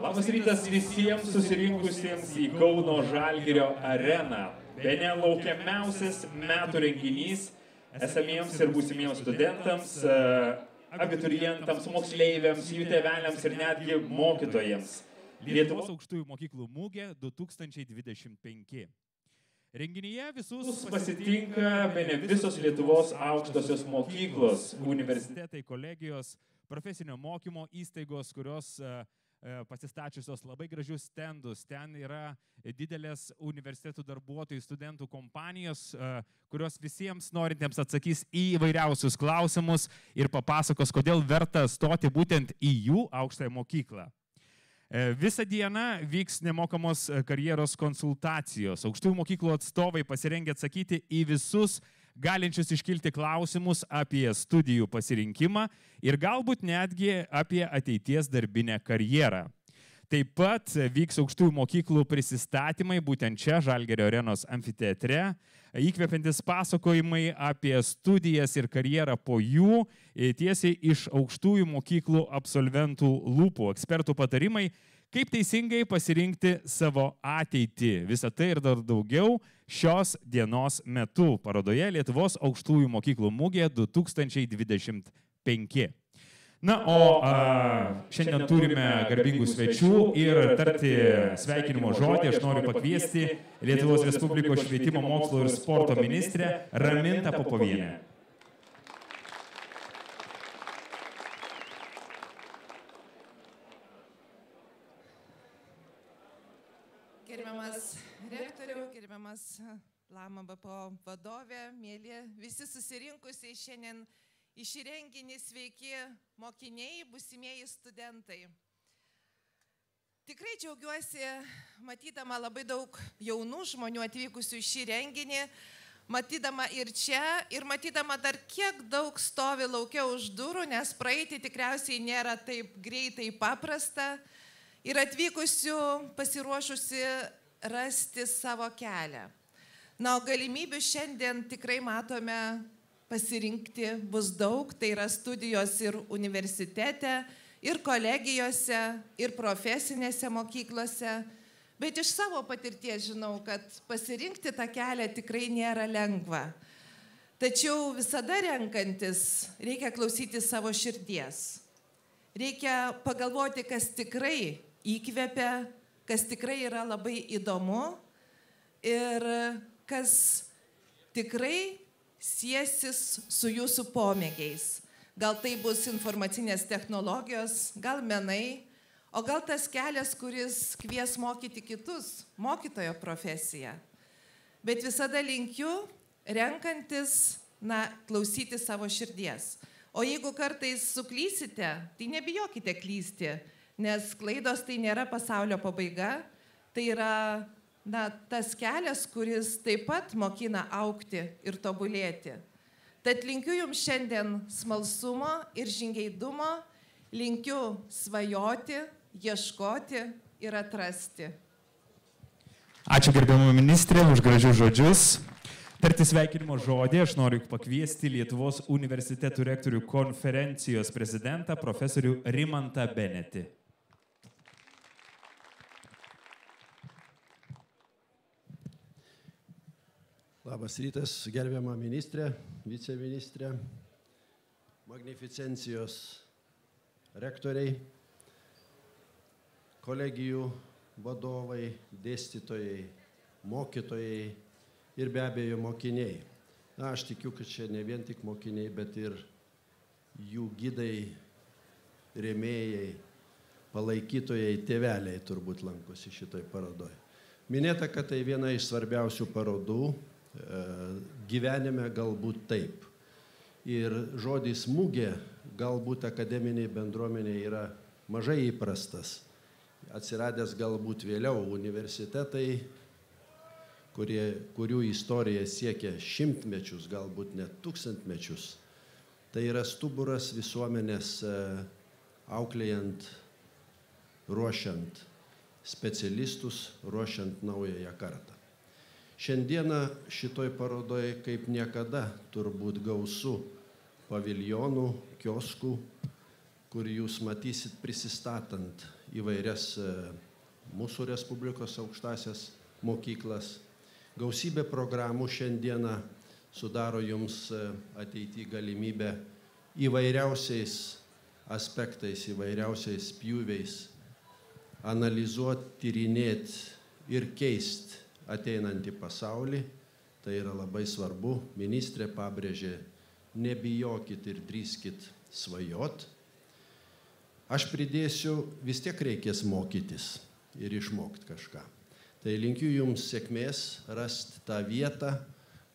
Labas rytas visiems susirinkusiems į Kauno Žalgirio areną. Bene laukiamiausias metų renginys esamiems ir būsimiems studentams, abiturientams, moksleiviams, jų tėveliams ir netgi mokytojams. Lietuvos aukštųjų mokyklų mūgė 2025. Renginyje visus pasitinka bene visos Lietuvos aukštosios mokyklos, universitetai, kolegijos, profesinio mokymo įstaigos, kurios pasistačiusios labai gražius stendus. Ten yra didelės universitetų darbuotojų, studentų kompanijos, kurios visiems norintiems atsakys į įvairiausius klausimus ir papasakos, kodėl verta stoti būtent į jų aukštąją mokyklą. Visą dieną vyks nemokamos karjeros konsultacijos. Aukštųjų mokyklų atstovai pasirengę atsakyti į visus galinčius iškilti klausimus apie studijų pasirinkimą ir galbūt netgi apie ateities darbinę karjerą. Taip pat vyks aukštųjų mokyklų prisistatymai būtent čia, Žalgirio arenos amfiteatre, įkvepiantis pasakojimai apie studijas ir karjerą po jų, tiesiai iš aukštųjų mokyklų absolventų lūpų, ekspertų patarimai, kaip teisingai pasirinkti savo ateitį. Visą tai ir dar daugiau šios dienos metu parodoje Lietuvos aukštųjų mokyklų mūgė 2025. Na, o šiandien turime garbingų svečių ir tarti sveikinimo žodį aš noriu pakviesti Lietuvos Respublikos švietimo, mokslo ir sporto ministrę Ramintą Popovienę. Gerbiamas rektoriau, gerbiamas Lama BPO vadovė, mėly visi susirinkusiai šiandien į šį renginį, sveiki mokiniai, būsimieji studentai. Tikrai džiaugiuosi, matydama labai daug jaunų žmonių atvykusių į šį renginį, matydama ir čia, ir matydama dar kiek daug stovi laukia už durų, nes praeiti tikriausiai nėra taip greitai paprasta, ir atvykusių pasiruošusi rasti savo kelią. Na, o galimybių šiandien tikrai matome pasirinkti bus daug, tai yra studijos ir universitete, ir kolegijose, ir profesinėse mokyklose, bet iš savo patirties žinau, kad pasirinkti tą kelią tikrai nėra lengva. Tačiau visada renkantis reikia klausyti savo širdies. Reikia pagalvoti, kas tikrai įkvepia, kas tikrai yra labai įdomu ir kas tikrai siesis su jūsų pomėgiais. Gal tai bus informacinės technologijos, gal menai, o gal tas kelias, kuris kvies mokyti kitus, mokytojo profesiją. Bet visada linkiu, renkantis, klausyti savo širdies. O jeigu kartais suklysite, tai nebijokite klysti, nes klaidos tai nėra pasaulio pabaiga, tai yra tas kelias, kuris taip pat mokina augti ir tobulėti. Tad linkiu jums šiandien smalsumo ir žingeidumo, linkiu svajoti, ieškoti ir atrasti. Ačiū gerbiamą ministrę už gražius žodžius. Tarti sveikinimo žodį aš noriu pakviesti Lietuvos universitetų rektorių konferencijos prezidentą profesorių Rimantą Benetį. Labas rytas, gerbiama ministrė, viceministrė, magnificencijos rektoriai, kolegijų vadovai, dėstytojai, mokytojai ir be abejo mokiniai. Aš tikiu, kad čia ne vien tik mokiniai, bet ir jų gidai, rėmėjai, palaikytojai, tėveliai turbūt lankosi šitoj parodoje. Minėta, kad tai viena iš svarbiausių parodų. Gyvenime galbūt taip. Ir žodis mūgė galbūt akademiniai bendruomeniai yra mažai įprastas. Atsiradęs galbūt vėliau universitetai, kurių istorija siekia šimtmečius, galbūt net tūkstantmečius. Tai yra stuburas visuomenės auklėjant, ruošiant specialistus, ruošiant naująją kartą. Šiandieną šitoj parodoje kaip niekada turbūt gausu paviljonų, kioskų, kur jūs matysit prisistatant įvairias mūsų Respublikos aukštasias mokyklas. Gausybė programų šiandieną sudaro jums ateityje galimybę įvairiausiais aspektais, įvairiausiais pjūviais analizuoti, tyrinėti ir keisti ateinantį pasaulį. Tai yra labai svarbu. Ministrė pabrėžė, nebijokit ir drįskit svajot. Aš pridėsiu, vis tiek reikės mokytis ir išmokti kažką. Tai linkiu jums sėkmės rasti tą vietą,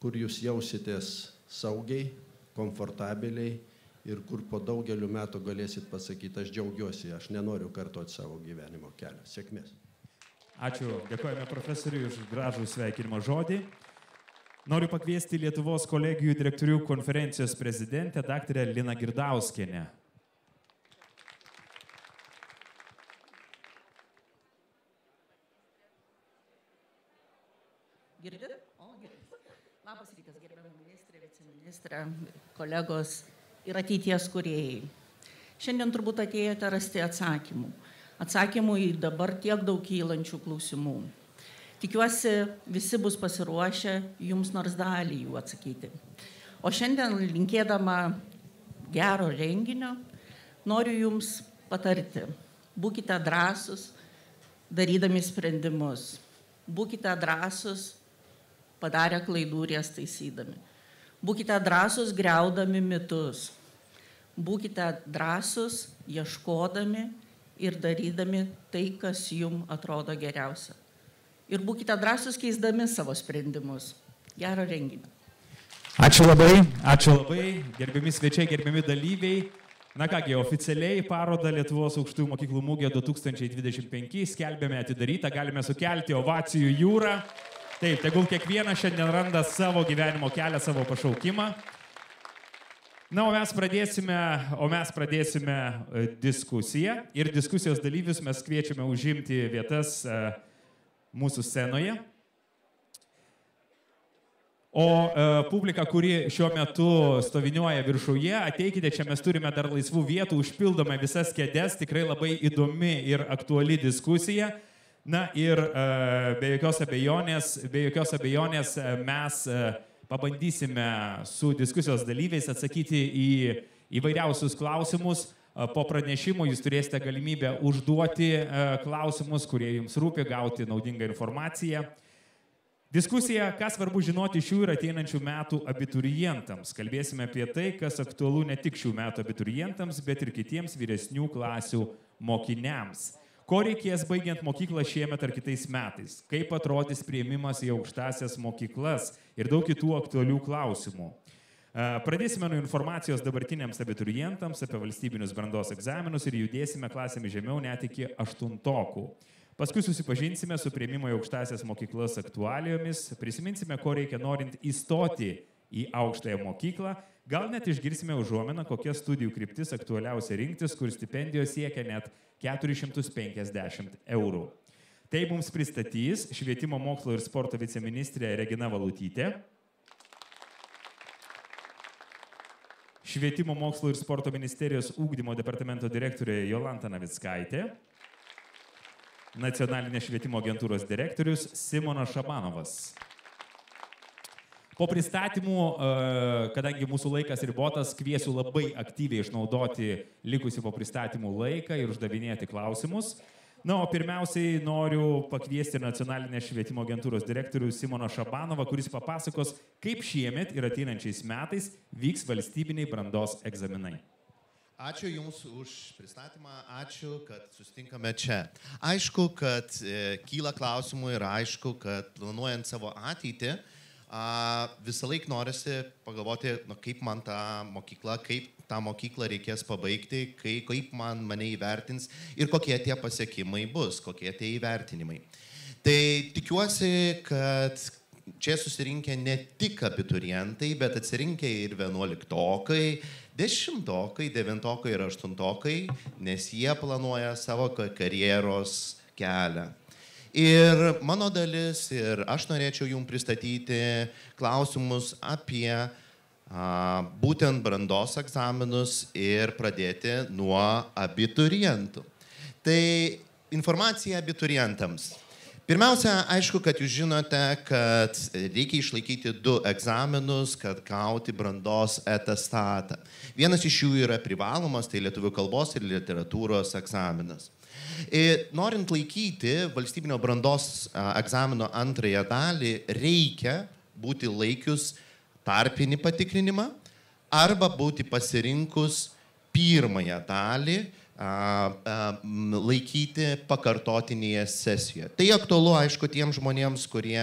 kur jūs jausitės saugiai, komfortabiliai ir kur po daugelių metų galėsit pasakyti, aš džiaugiuosi, aš nenoriu kartoti savo gyvenimo kelio. Sėkmės. Ačiū, dėkojame profesoriui už gražų sveikinimo žodį. Noriu pakviesti Lietuvos kolegijų direktorių konferencijos prezidentę daktarę Liną Girdauskienę. Girdit? O, girdit. Labas rytas, gerbiama ministrė, viceministrė, kolegos ir ateities kūrėjai. Šiandien turbūt atėjote rasti atsakymų. Atsakymų į dabar tiek daug kylančių klausimų. Tikiuosi, visi bus pasiruošę jums nors dalį jų atsakyti. O šiandien, linkėdama gero renginio, noriu jums patarti. Būkite drąsus, darydami sprendimus. Būkite drąsus, padarę klaidų ir jas taisydami. Būkite drąsus, griaudami mitus. Būkite drąsus, ieškodami ir darydami tai, kas jums atrodo geriausia. Ir būkite drąsus, keisdami savo sprendimus. Gero renginio. Ačiū labai, gerbiami svečiai, gerbiami dalyviai. Na kągi, oficialiai parodą Lietuvos aukštųjų mokyklų mugė 2025 skelbėme atidarytą, galime sukelti ovacijų jūrą. Taip, tegul kiekvienas šiandien randa savo gyvenimo kelią, savo pašaukimą. Na, o mes pradėsime diskusiją ir diskusijos dalyvius mes kviečiame užimti vietas mūsų scenoje. O publika, kuri šiuo metu stoviniuoja viršuje, ateikite, čia mes turime dar laisvų vietų, užpildome visas kėdes, tikrai labai įdomi ir aktuali diskusija. Na ir be jokios abejonės mes pabandysime su diskusijos dalyviais atsakyti į įvairiausius klausimus. Po pranešimo jūs turėsite galimybę užduoti klausimus, kurie jums rūpi, gauti naudingą informaciją. Diskusija, ką svarbu žinoti šių ir ateinančių metų abiturientams. Kalbėsime apie tai, kas aktualu ne tik šių metų abiturientams, bet ir kitiems vyresnių klasių mokiniams. Ko reikės baigiant mokyklą šiemet ar kitais metais? Kaip atrodys priėmimas į aukštąsias mokyklas ir daug kitų aktualių klausimų. Pradėsime nuo informacijos dabartiniams abiturientams apie valstybinius brandos egzaminus ir judėsime klasėmis žemiau net iki 8-okų. Paskui susipažinsime su priėmimo į aukštąsias mokyklas aktualijomis, prisiminsime, ko reikia norint įstoti į aukštąją mokyklą, gal net išgirsime užuominą, kokia studijų kryptis aktualiausia rinktis, kur stipendijos siekia net 450 eurų. Tai mums pristatys Švietimo mokslo ir sporto viceministrė Regina Valutytė, Švietimo mokslo ir sporto ministerijos ugdymo departamento direktorė Jolanta Navickaitė, Nacionalinės švietimo agentūros direktorius Simonas Šabanovas. Po pristatymų, kadangi mūsų laikas ribotas, kviesiu labai aktyviai išnaudoti likusį po pristatymų laiką ir uždavinėti klausimus. Na, o pirmiausiai noriu pakviesti Nacionalinės švietimo agentūros direktorių Simoną Šabanovą, kuris papasakos, kaip šiemet ir ateinančiais metais vyks valstybiniai brandos egzaminai. Ačiū Jums už pristatymą, ačiū, kad susitinkame čia. Aišku, kad kyla klausimų ir aišku, kad planuojant savo ateitį, visą laiką norisi pagalvoti, kaip man tą mokyklą reikės pabaigti, kaip mane įvertins ir kokie tie pasiekimai bus, kokie tie įvertinimai. Tai tikiuosi, kad čia susirinkę ne tik abiturientai, bet atsirinkę ir 11-okai, 10-okai, 9-okai ir 8-okai, nes jie planuoja savo karjeros kelią. Ir mano dalis, ir aš norėčiau jums pristatyti klausimus apie būtent brandos egzaminus ir pradėti nuo abiturientų. Tai informacija abiturientams. Pirmiausia, aišku, kad jūs žinote, kad reikia išlaikyti 2 egzaminus, kad gauti brandos atestatą. Vienas iš jų yra privalomas, tai lietuvių kalbos ir literatūros egzaminas. Ir norint laikyti valstybinio brandos egzamino antrąją dalį, reikia būti laikius tarpinį patikrinimą arba būti pasirinkus pirmąją dalį laikyti pakartotinėje sesijoje. Tai aktualu, aišku, tiems žmonėms, kurie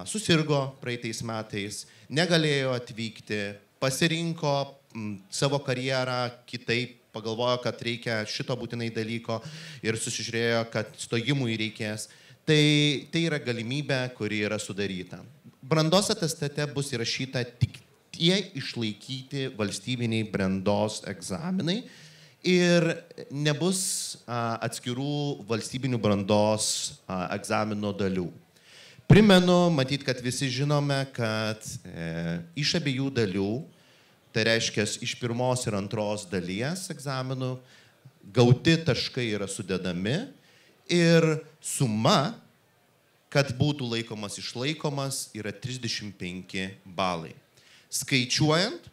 susirgo praeitais metais, negalėjo atvykti, pasirinko savo karjerą kitaip, pagalvojo, kad reikia šito būtinai dalyko ir susižiūrėjo, kad stojimui reikės. Tai yra galimybė, kuri yra sudaryta. Brandos atestate bus įrašyta tik tie išlaikyti valstybiniai brandos egzaminai ir nebus atskirų valstybinių brandos egzamino dalių. Primenu, matyt, kad visi žinome, kad iš abiejų dalių, tai reiškia iš pirmos ir antros dalies egzaminų, gauti taškai yra sudedami ir suma, kad būtų laikomas išlaikomas, yra 35 balai. Skaičiuojant,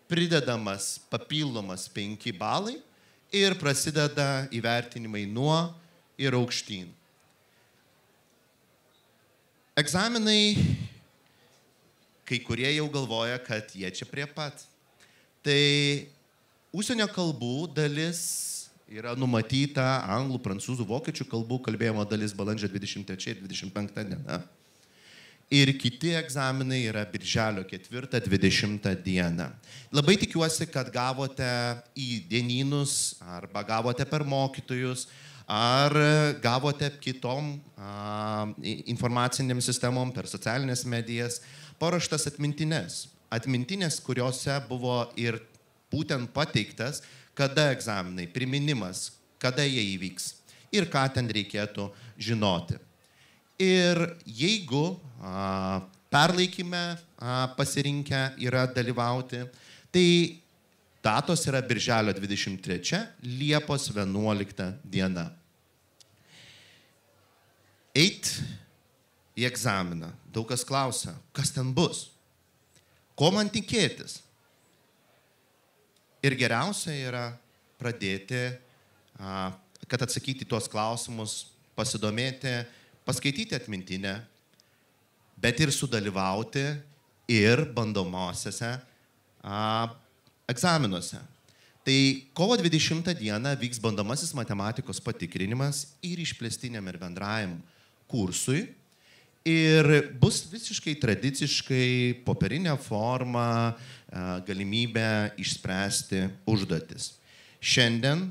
pridedamas papildomas 5 balai ir prasideda įvertinimai nuo ir aukštyn. Egzaminai, kai kurie jau galvoja, kad jie čia prie pat. Tai užsienio kalbų dalis yra numatyta anglų, prancūzų, vokiečių kalbų kalbėjimo dalis balandžio 23 ir 25 diena. Ir kiti egzaminai yra birželio 4-20 dieną. Labai tikiuosi, kad gavote į dienynus arba gavote per mokytojus ar gavote kitom informacinėm sistemom per socialinės medijas paruoštas atmintinės. Atmintinės, kuriuose buvo ir būtent pateiktas, kada egzaminai, priminimas, kada jie įvyks ir ką ten reikėtų žinoti. Ir jeigu perlaikime pasirinkę yra dalyvauti, tai datos yra birželio 23, Liepos 11 diena. Eit į egzaminą. Daug kas klausia, kas ten bus, ko man tikėtis. Ir geriausia yra pradėti, kad atsakyti tuos klausimus, pasidomėti, paskaityti atmintinę, bet ir sudalyvauti ir bandomosiuose egzaminuose. Tai kovo 20 dieną vyks bandomasis matematikos patikrinimas ir išplėstiniam ir bendrajam kursui. Ir bus visiškai tradiciškai popierinė forma galimybė išspręsti užduotis. Šiandien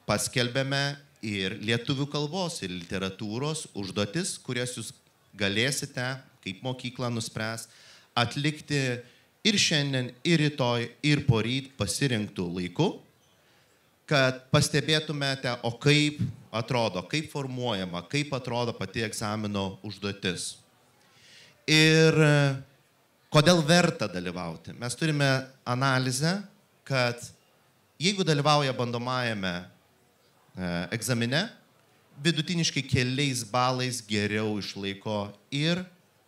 paskelbėme ir lietuvių kalbos ir literatūros užduotis, kurias jūs galėsite, kaip mokykla nuspręs, atlikti ir šiandien, ir rytoj, ir poryt pasirinktų laiku, kad pastebėtumėte, o kaip atrodo, kaip formuojama, kaip atrodo pati egzamino užduotis. Ir kodėl verta dalyvauti? Mes turime analizę, kad jeigu dalyvauja bandomajame egzamine, vidutiniškai keliais balais geriau išlaiko ir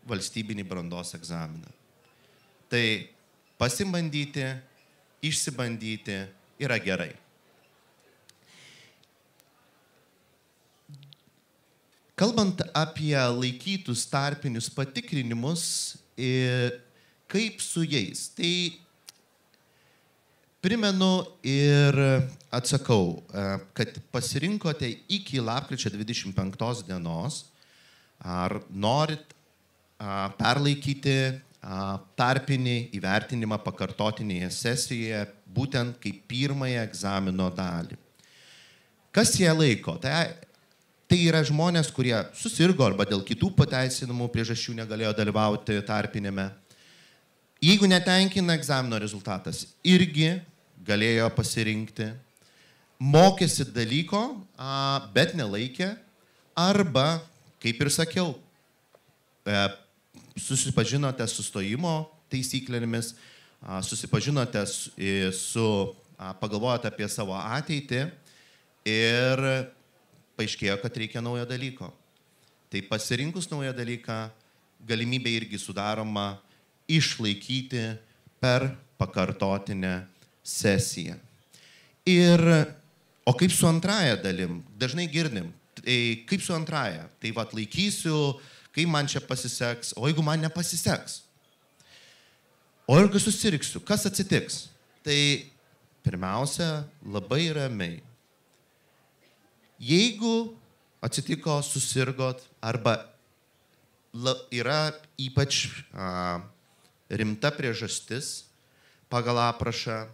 valstybinį brandos egzaminą. Tai pasibandyti, išsibandyti yra gerai. Kalbant apie laikytus tarpinius patikrinimus, kaip su jais, tai primenu ir atsakau, kad pasirinkote iki lapkričio 25 dienos, ar norit perlaikyti tarpinį įvertinimą pakartotinėje sesijoje, būtent kaip pirmąją egzamino dalį. Kas jie laiko? Tai yra žmonės, kurie susirgo arba dėl kitų pateisinamų priežasčių negalėjo dalyvauti tarpinėme. Jeigu netenkina egzamino rezultatas, irgi galėjo pasirinkti, mokėsi dalyko, bet nelaikė, arba, kaip ir sakiau, susipažinote su stojimo taisyklėmis, susipažinote pagalvojate apie savo ateitį ir paaiškėjo, kad reikia naujo dalyko. Tai pasirinkus naują dalyką, galimybė irgi sudaroma išlaikyti per pakartotinę sesiją. O kaip su antraja dalim? Dažnai girdim, tai kaip su antraja? Tai laikysiu, kai man čia pasiseks, o jeigu man nepasiseks? O jeigu susirgsiu, kas atsitiks? Tai pirmiausia, labai ramiai. Jeigu atsitiko, susirgot, arba yra ypač rimta priežastis pagal aprašą,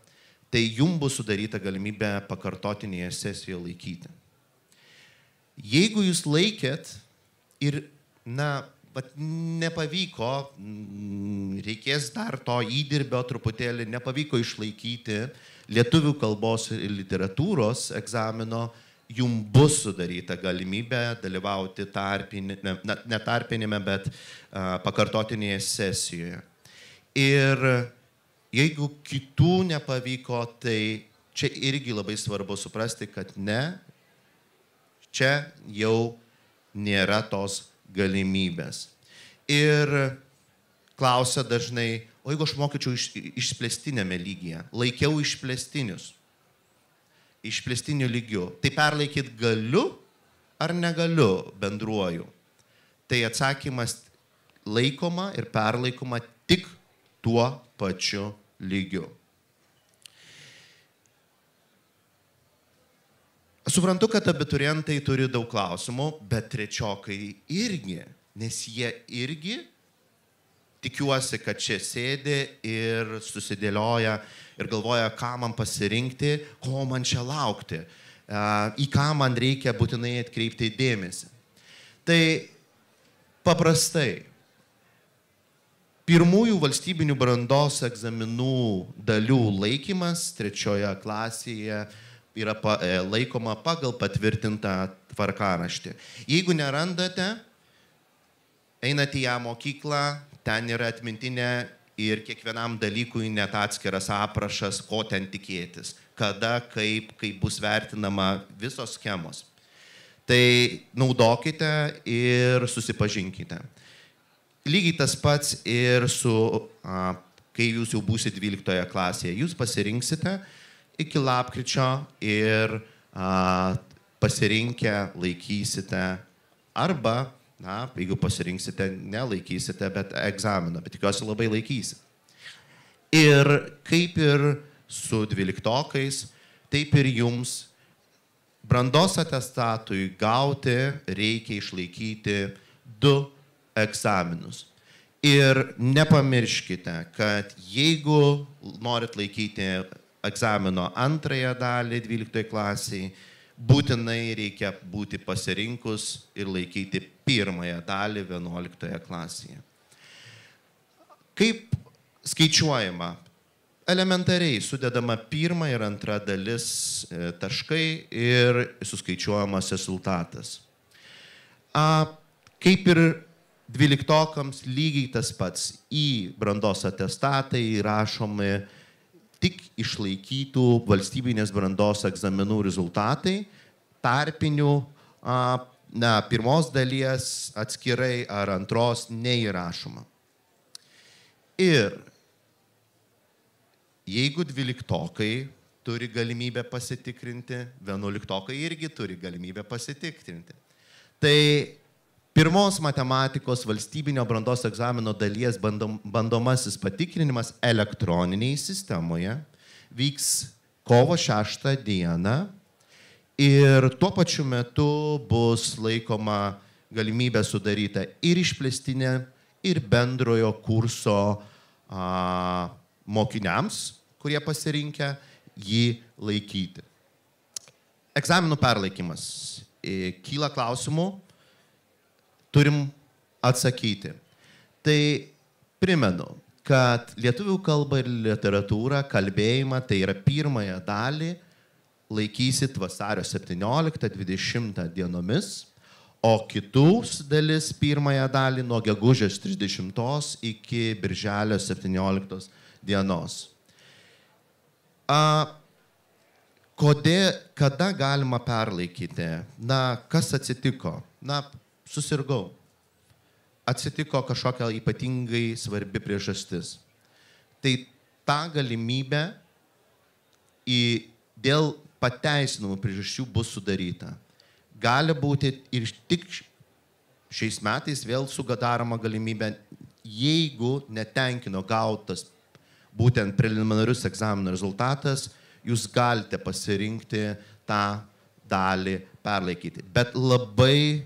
tai jums bus sudaryta galimybė pakartotinėje sesijoje laikyti. Jeigu jūs laikėt ir, nepavyko, reikės dar to įdirbio truputėlį, nepavyko išlaikyti lietuvių kalbos ir literatūros egzamino, jums bus sudaryta galimybė dalyvauti ne tarpinėme, bet pakartotinėje sesijoje. Ir jeigu kitų nepavyko, tai čia irgi labai svarbu suprasti, kad čia jau nėra tos galimybės. Ir klausia dažnai, o jeigu aš mokyčiau išplėstinėme lygyje, laikiau išplėstiniu lygiu, tai perlaikyti galiu ar negaliu bendruoju? Tai atsakymas laikoma ir perlaikoma tik tuo pačiu lygiu. Suprantu, kad abiturientai turi daug klausimų, bet trečiokai irgi, nes jie irgi, tikiuosi, kad čia sėdi ir susidėlioja ir galvoja, ką man pasirinkti, ko man čia laukti, į ką man reikia būtinai atkreipti dėmesį. Tai paprastai, pirmųjų valstybinių brandos egzaminų dalių laikymas 3 klasėje yra laikoma pagal patvirtintą tvarkaraštį. Jeigu nerandate, einate į mokyklą, ten yra atmintinė ir kiekvienam dalykui net atskiras aprašas, ko ten tikėtis, kada, kaip bus vertinama visos schemos. Tai naudokite ir susipažinkite. Lygiai tas pats ir kai jūs jau būsite 12 klasėje. Jūs pasirinksite iki lapkričio ir pasirinkę laikysite arba, jeigu pasirinksite, nelaikysite, bet egzaminą, bet tikiuosi labai laikysite. Ir kaip ir su 12-okais, taip ir jums brandos atestatui gauti reikia išlaikyti 2 egzaminus. Ir nepamirškite, kad jeigu norit laikyti egzamino antrąją dalį 12 klasiai, būtinai reikia būti pasirinkus ir laikyti pirmąją dalį 11 klasėje. Kaip skaičiuojama? Elementariai sudedama 1 ir 2 dalis taškai ir suskaičiuojamas rezultatas. Kaip ir 12-okams lygiai tas pats, į brandos atestatai įrašomi tik išlaikytų valstybinės brandos egzaminų rezultatai, tarpinių, pirmos dalies atskirai ar antros neįrašoma. Ir jeigu 12-okai turi galimybę pasitikrinti, 11-okai irgi turi galimybę pasitikrinti. Tai pirmos matematikos valstybinio brandos egzamino dalies bandomasis patikrinimas elektroninėje sistemoje vyks kovo 6 dieną ir tuo pačiu metu bus laikoma galimybė sudaryta ir išplėstinė, ir bendrojo kurso mokiniams, kurie pasirinkę jį laikyti. Egzaminų perlaikymas. Kyla klausimų, turim atsakyti. Tai primenu, kad lietuvių kalbą ir literatūrą, kalbėjimą, tai yra pirmąją dalį, laikysit vasario 17-20 dienomis, o kitus dalis pirmąją dalį nuo gegužės 30 iki birželio 17 dienos. Kada galima perlaikyti? Na, kas atsitiko? Na, susirgau. Atsitiko kažkokia ypatingai svarbi priežastis. Tai ta galimybė dėl pateisinamų priežasčių bus sudaryta. Gali būti ir tik šiais metais vėl sudaroma galimybė, jeigu netenkino gautas būtent preliminarius egzaminų rezultatas, jūs galite pasirinkti tą dalį perlaikyti. Bet labai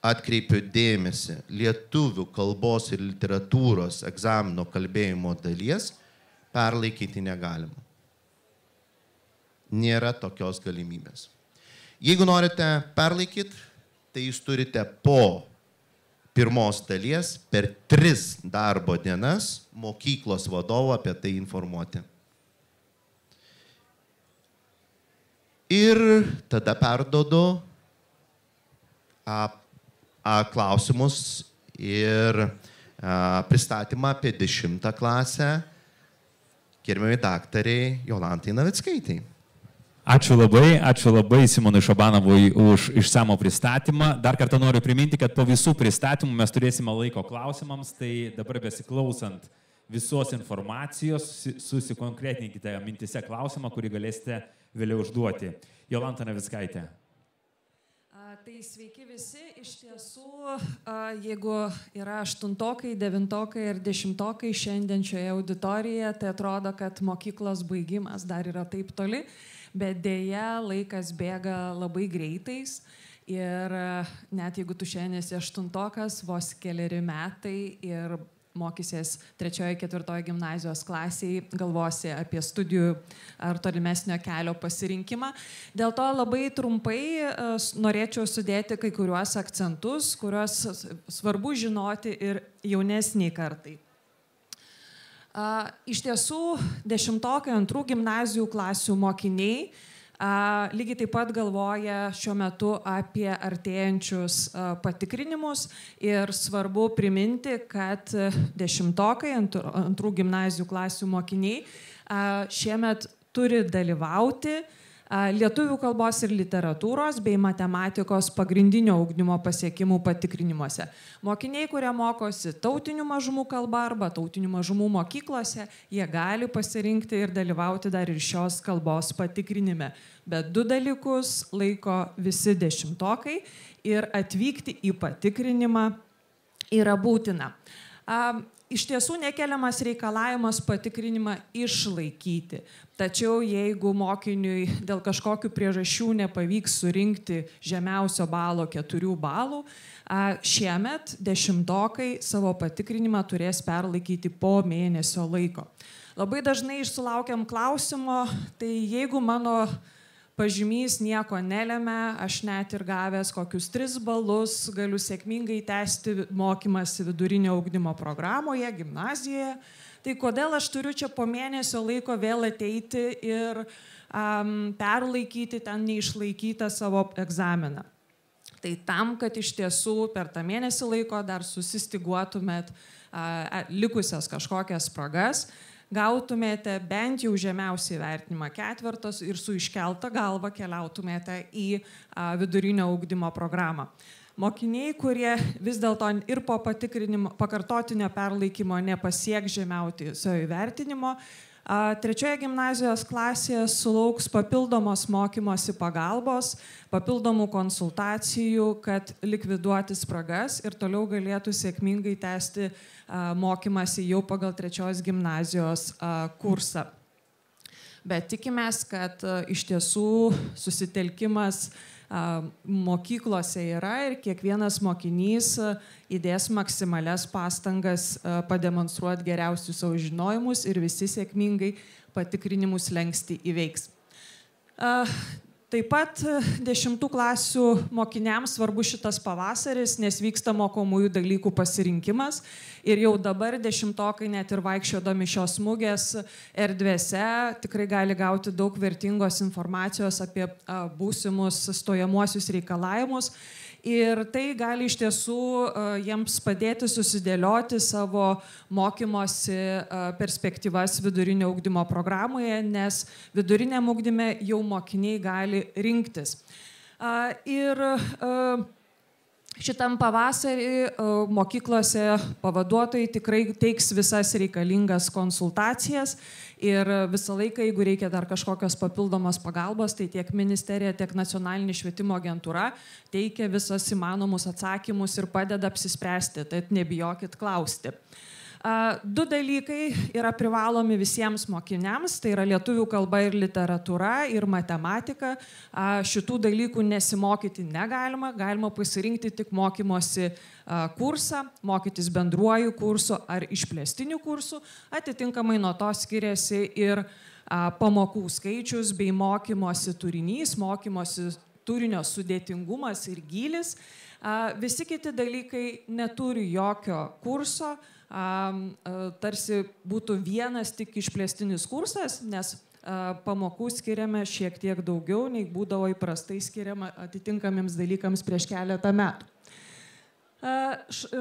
atkreipiu dėmesį, lietuvių kalbos ir literatūros egzamino kalbėjimo dalies perlaikyti negalima. Nėra tokios galimybės. Jeigu norite perlaikyti, tai jūs turite po pirmos dalies per 3 darbo dienas mokyklos vadovą apie tai informuoti. Ir tada perdodu klausimus ir pristatymą apie 10 klasę gerbiamai daktariai Jolantai Navickaitei. Ačiū labai Simonui Šabanovui už išsamų pristatymą. Dar kartą noriu priminti, kad po visų pristatymų mes turėsime laiko klausimams, tai dabar besiklausant visos informacijos, susikonkretininkite mintise klausimą, kurį galėsite vėliau užduoti. Jolanta Navickaitė. Tai sveiki visi, iš tiesų, jeigu yra 8-tokai, 9-tokai ir 10-tokai šiandien šioje auditorijoje, tai atrodo, kad mokyklos baigimas dar yra taip toli, bet dėja laikas bėga labai greitais ir net jeigu tu šiandien esi 8-tokas, vos keleri metai ir mokysies 3-4 gimnazijos klasiai, galvosi apie studijų ar tolimesnio kelio pasirinkimą. Dėl to labai trumpai norėčiau sudėti kai kuriuos akcentus, kuriuos svarbu žinoti ir jaunesniai kartai. Iš tiesų, 10-tokai 2 gimnazijų klasių mokiniai lygiai taip pat galvoja šiuo metu apie artėjančius patikrinimus ir svarbu priminti, kad 10-tokai 2 gimnazijų klasių mokiniai šiemet turi dalyvauti lietuvių kalbos ir literatūros bei matematikos pagrindinio ugdymo pasiekimų patikrinimuose. Mokiniai, kurie mokosi tautinių mažumų kalbą arba tautinių mažumų mokyklose, jie gali pasirinkti ir dalyvauti dar ir šios kalbos patikrinime. Bet 2 dalykus laiko visi 10-tokai ir atvykti į patikrinimą yra būtina. Iš tiesų nekeliamas reikalavimas patikrinimą išlaikyti. Tačiau jeigu mokiniui dėl kažkokių priežasčių nepavyks surinkti žemiausio balo 4 balų, šiemet 10-tokai savo patikrinimą turės perlaikyti po mėnesio laiko. Labai dažnai sulaukiam klausimo, tai jeigu mano pažymys nieko nelemia, aš net ir gavęs kokius 3 balus galiu sėkmingai tęsti mokymąsi vidurinio ugdymo programoje, gimnazijoje. Tai kodėl aš turiu čia po mėnesio laiko vėl ateiti ir perlaikyti ten neišlaikytą savo egzaminą. Tai tam, kad iš tiesų per tą mėnesį laiko dar susistiguotumėt likusias kažkokias spragas, gautumėte bent jau žemiausiai vertinimą 4 ir su iškelta galva keliautumėte į vidurinio ugdymo programą. Mokiniai, kurie vis dėlto ir po pakartotinio perlaikymo nepasiek žemiausio įvertinimo, 3 gimnazijos klasėje sulauks papildomos mokymosi pagalbos, papildomų konsultacijų, kad likviduoti spragas ir toliau galėtų sėkmingai tęsti mokymasi jau pagal 3 gimnazijos kursą. Bet tikimės, kad iš tiesų susitelkimas mokyklose yra ir kiekvienas mokinys įdės maksimalias pastangas pademonstruoti geriausius savo žinojimus ir visi sėkmingai patikrinimus slenkstį įveiks. Taip pat 10 klasių mokiniams svarbu šitas pavasaris, nes vyksta mokomųjų dalykų pasirinkimas ir jau dabar 10-tokai net ir vaikščiodami šios mugės erdvėse tikrai gali gauti daug vertingos informacijos apie būsimus stojamuosius reikalavimus Ir tai gali iš tiesų jiems padėti susidėlioti savo mokymosi perspektyvas vidurinio ugdymo programoje, nes viduriniam ugdyme jau mokiniai gali rinktis. Ir šitam pavasarį mokyklose pavaduotojai tikrai teiks visas reikalingas konsultacijas ir visą laiką, jeigu reikia dar kažkokios papildomos pagalbos, tai tiek ministerija, tiek nacionalinė švietimo agentūra teikia visas įmanomus atsakymus ir padeda apsispręsti, tai nebijokit klausti. Du dalykai yra privalomi visiems mokiniams, tai yra lietuvių kalba ir literatūra ir matematika. Šitų dalykų nesimokyti negalima, galima pasirinkti tik mokymosi kursą, mokytis bendruoju kursu ar išplėstiniu kursu. Atitinkamai nuo to skiriasi ir pamokų skaičius bei mokymosi turinys, mokymosi turinio sudėtingumas ir gylis. Visi kiti dalykai neturi jokio kurso, tarsi būtų vienas tik išplėstinis kursas, nes pamokų skiriame šiek tiek daugiau, nei būdavo įprastai skiriama atitinkamiems dalykams prieš keletą metų.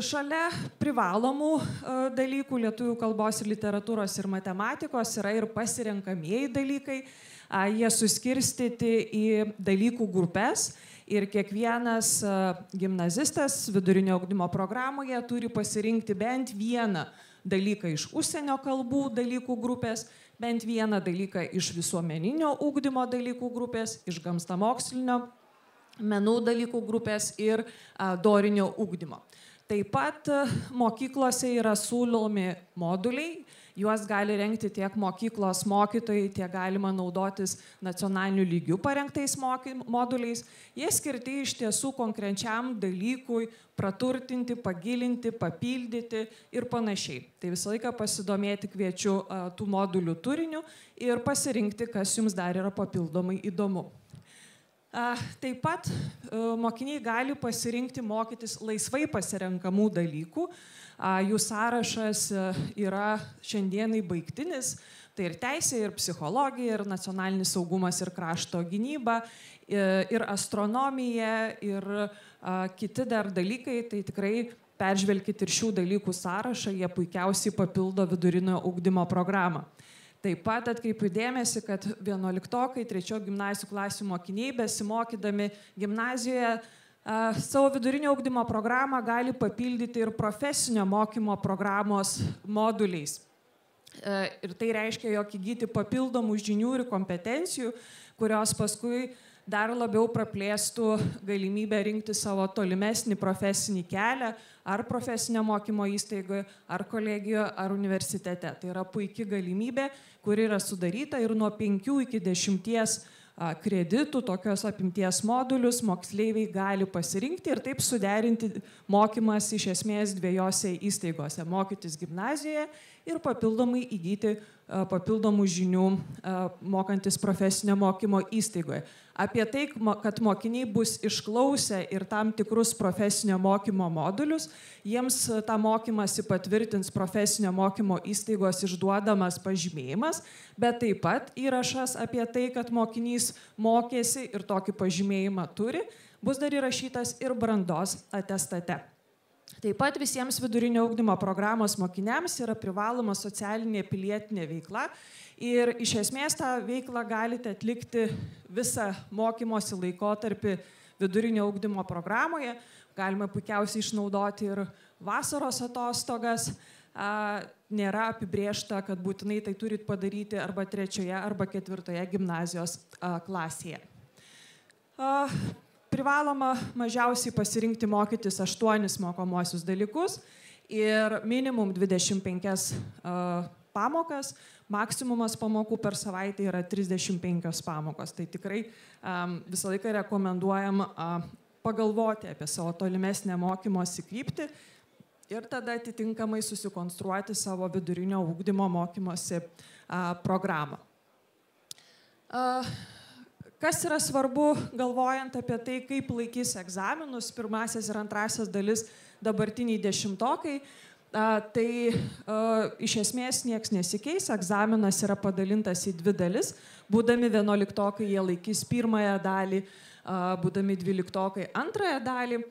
Šalia privalomų dalykų lietuvių kalbos ir literatūros ir matematikos yra ir pasirenkamieji dalykai. Jie suskirstyti į dalykų grupės ir kiekvienas gimnazistas vidurinio ugdymo programoje turi pasirinkti bent vieną dalyką iš užsienio kalbų dalykų grupės, bent vieną dalyką iš visuomeninio ugdymo dalykų grupės, iš gamtamokslinio menų dalykų grupės ir dorinio ugdymo. Taip pat mokyklose yra siūlomi moduliai. Juos gali rengti tiek mokyklos mokytojai, tiek galima naudotis nacionaliniu lygiu parengtais moduliais. Jie skirti iš tiesų konkrečiam dalykui praturtinti, pagilinti, papildyti ir panašiai. Tai visą laiką pasidomėti kviečiu tų modulių turiniu ir pasirinkti, kas jums dar yra papildomai įdomu. Taip pat mokiniai gali pasirinkti mokytis laisvai pasirenkamų dalykų. Jų sąrašas yra šiandienai baigtinis, tai ir teisė, ir psichologija, ir nacionalinis saugumas, ir krašto gynyba, ir astronomija, ir kiti dar dalykai, tai tikrai peržvelkit ir šių dalykų sąrašą, jie puikiausiai papildo vidurinio ugdymo programą. Taip pat atkreipiu dėmesį, kad 11-okai, 3 gimnazijų klasių mokiniai besimokydami gimnazijoje savo vidurinio ugdymo programą gali papildyti ir profesinio mokymo programos moduliais. Ir tai reiškia, jog įgyti papildomų žinių ir kompetencijų, kurios paskui dar labiau praplėstų galimybę rinkti savo tolimesnį profesinį kelią ar profesinio mokymo įstaigoje, ar kolegijoje, ar universitete. Tai yra puikia galimybė, kuri yra sudaryta ir nuo 5 iki 10 kreditų, tokios apimties modulius moksleiviai gali pasirinkti ir taip suderinti mokymas iš esmės 2 įstaigose. Mokytis gimnazijoje ir papildomai įgyti papildomų žinių mokantis profesinio mokymo įstaigoje. Apie tai, kad mokiniai bus išklausę ir tam tikrus profesinio mokymo modulius, jiems tą mokymąsi patvirtins profesinio mokymo įstaigos išduodamas pažymėjimas, bet taip pat įrašas apie tai, kad mokinys mokėsi ir tokį pažymėjimą turi, bus dar įrašytas ir brandos atestate. Taip pat visiems vidurinio ugdymo programos mokiniams yra privaloma socialinė pilietinė veikla ir iš esmės tą veiklą galite atlikti visą mokymosi laikotarpį vidurinio ugdymo programoje. Galima puikiausiai išnaudoti ir vasaros atostogas. Nėra apibrėžta, kad būtinai tai turit padaryti arba 3. arba 4. gimnazijos klasėje. Privaloma mažiausiai pasirinkti mokytis 8 mokomuosius dalykus ir minimum 25 pamokas, maksimumas pamokų per savaitę yra 35 pamokos. Tai tikrai visą laiką rekomenduojam pagalvoti apie savo tolimesnę mokymosi kryptį ir tada atitinkamai susikonstruoti savo vidurinio ugdymo mokymosi programą. Kas yra svarbu, galvojant apie tai, kaip laikys egzaminus, 1. ir 2. dalis dabartiniai 10-okai, tai iš esmės nieks nesikeis, egzaminas yra padalintas į 2 dalis, būdami 11-okai jie laikys 1. dalį, būdami 12-okai antrąją dalį.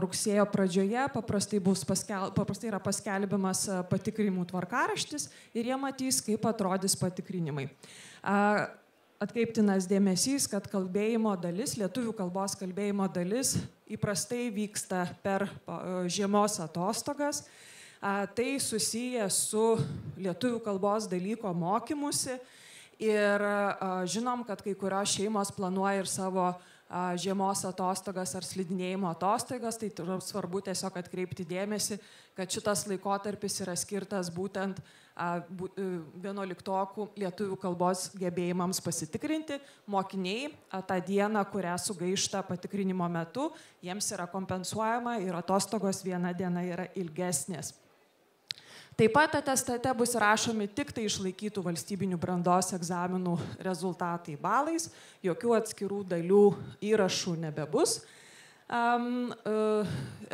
Rugsėjo pradžioje paprastai yra paskelbiamas patikrinimų tvarkaraštis ir jie matys, kaip atrodys patikrinimai. Atkreiptinas dėmesys, kad kalbėjimo dalis, lietuvių kalbos kalbėjimo dalis įprastai vyksta per žiemos atostogas. Tai susiję su lietuvių kalbos dalyko mokymusi ir žinom, kad kai kurios šeimos planuoja ir savo žiemos atostogas ar slidinėjimo atostogas, tai svarbu tiesiog atkreipti dėmesį, kad šitas laikotarpis yra skirtas būtent 11-okų lietuvių kalbos gebėjimams pasitikrinti. Mokiniai tą dieną, kurią sugaišta patikrinimo metu, jiems yra kompensuojama ir atostogos viena diena yra ilgesnės. Taip pat atestate bus rašomi tik tai išlaikytų valstybinių brandos egzaminų rezultatai balais, jokių atskirų dalių įrašų nebebus.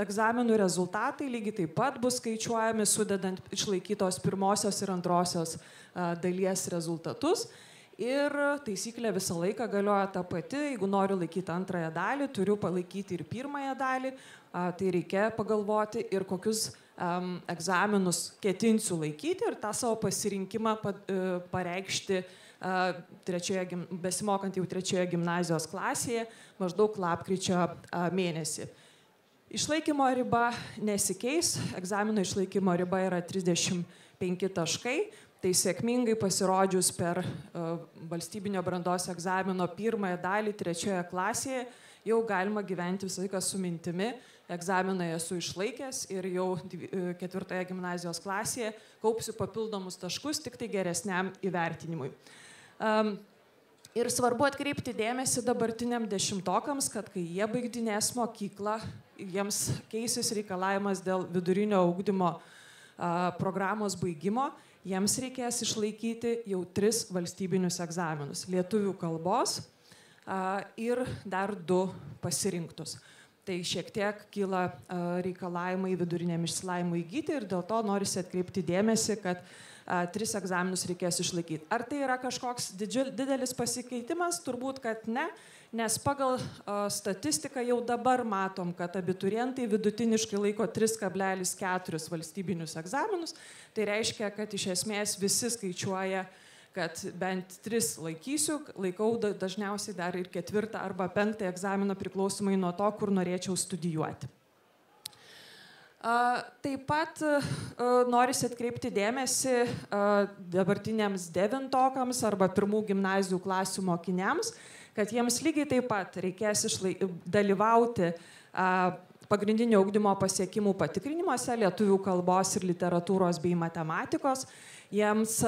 Egzaminų rezultatai lygiai taip pat bus skaičiuojami, sudedant išlaikytos pirmosios ir antrosios dalies rezultatus. Ir taisyklė visą laiką galioja ta pati, jeigu noriu laikyti antrąją dalį, turiu palaikyti ir pirmąją dalį, tai reikia pagalvoti ir kokius egzaminus ketinsiu laikyti ir tą savo pasirinkimą pareikšti besimokant jau 3 gimnazijos klasėje maždaug lapkričio mėnesį. Išlaikymo riba nesikeis, egzamino išlaikymo riba yra 35 taškai, tai sėkmingai pasirodžius per valstybinio brandos egzamino pirmąją dalį 3 klasėje jau galima gyventi visą laiką su mintimi, egzaminą esu išlaikęs ir jau 4 gimnazijos klasėje kaupsiu papildomus taškus tik tai geresniam įvertinimui. Ir svarbu atkreipti dėmesį dabartiniam 10-okams, kad kai jie baigdinės mokyklą, jiems keisis reikalavimas dėl vidurinio ugdymo programos baigimo, jiems reikės išlaikyti jau 3 valstybinius egzaminus - lietuvių kalbos ir dar 2 pasirinktus. Tai šiek tiek kyla reikalavimai viduriniam išsilavinimui įgyti ir dėl to norisi atkreipti dėmesį, kad 3 egzaminus reikės išlaikyti. Ar tai yra kažkoks didelis pasikeitimas? Turbūt, kad ne, nes pagal statistiką jau dabar matom, kad abiturientai vidutiniškai laiko 3,4 valstybinius egzaminus. Tai reiškia, kad iš esmės visi skaičiuoja, kad bent 3 laikysiu, laikau dažniausiai dar ir 4 arba 5 egzaminą priklausomai nuo to, kur norėčiau studijuoti. Taip pat norisi atkreipti dėmesį dabartiniams 9-okams arba 1 gimnazijų klasių mokiniams, kad jiems lygiai taip pat reikės dalyvauti pagrindinio ugdymo pasiekimų patikrinimuose lietuvių kalbos ir literatūros bei matematikos. Jiems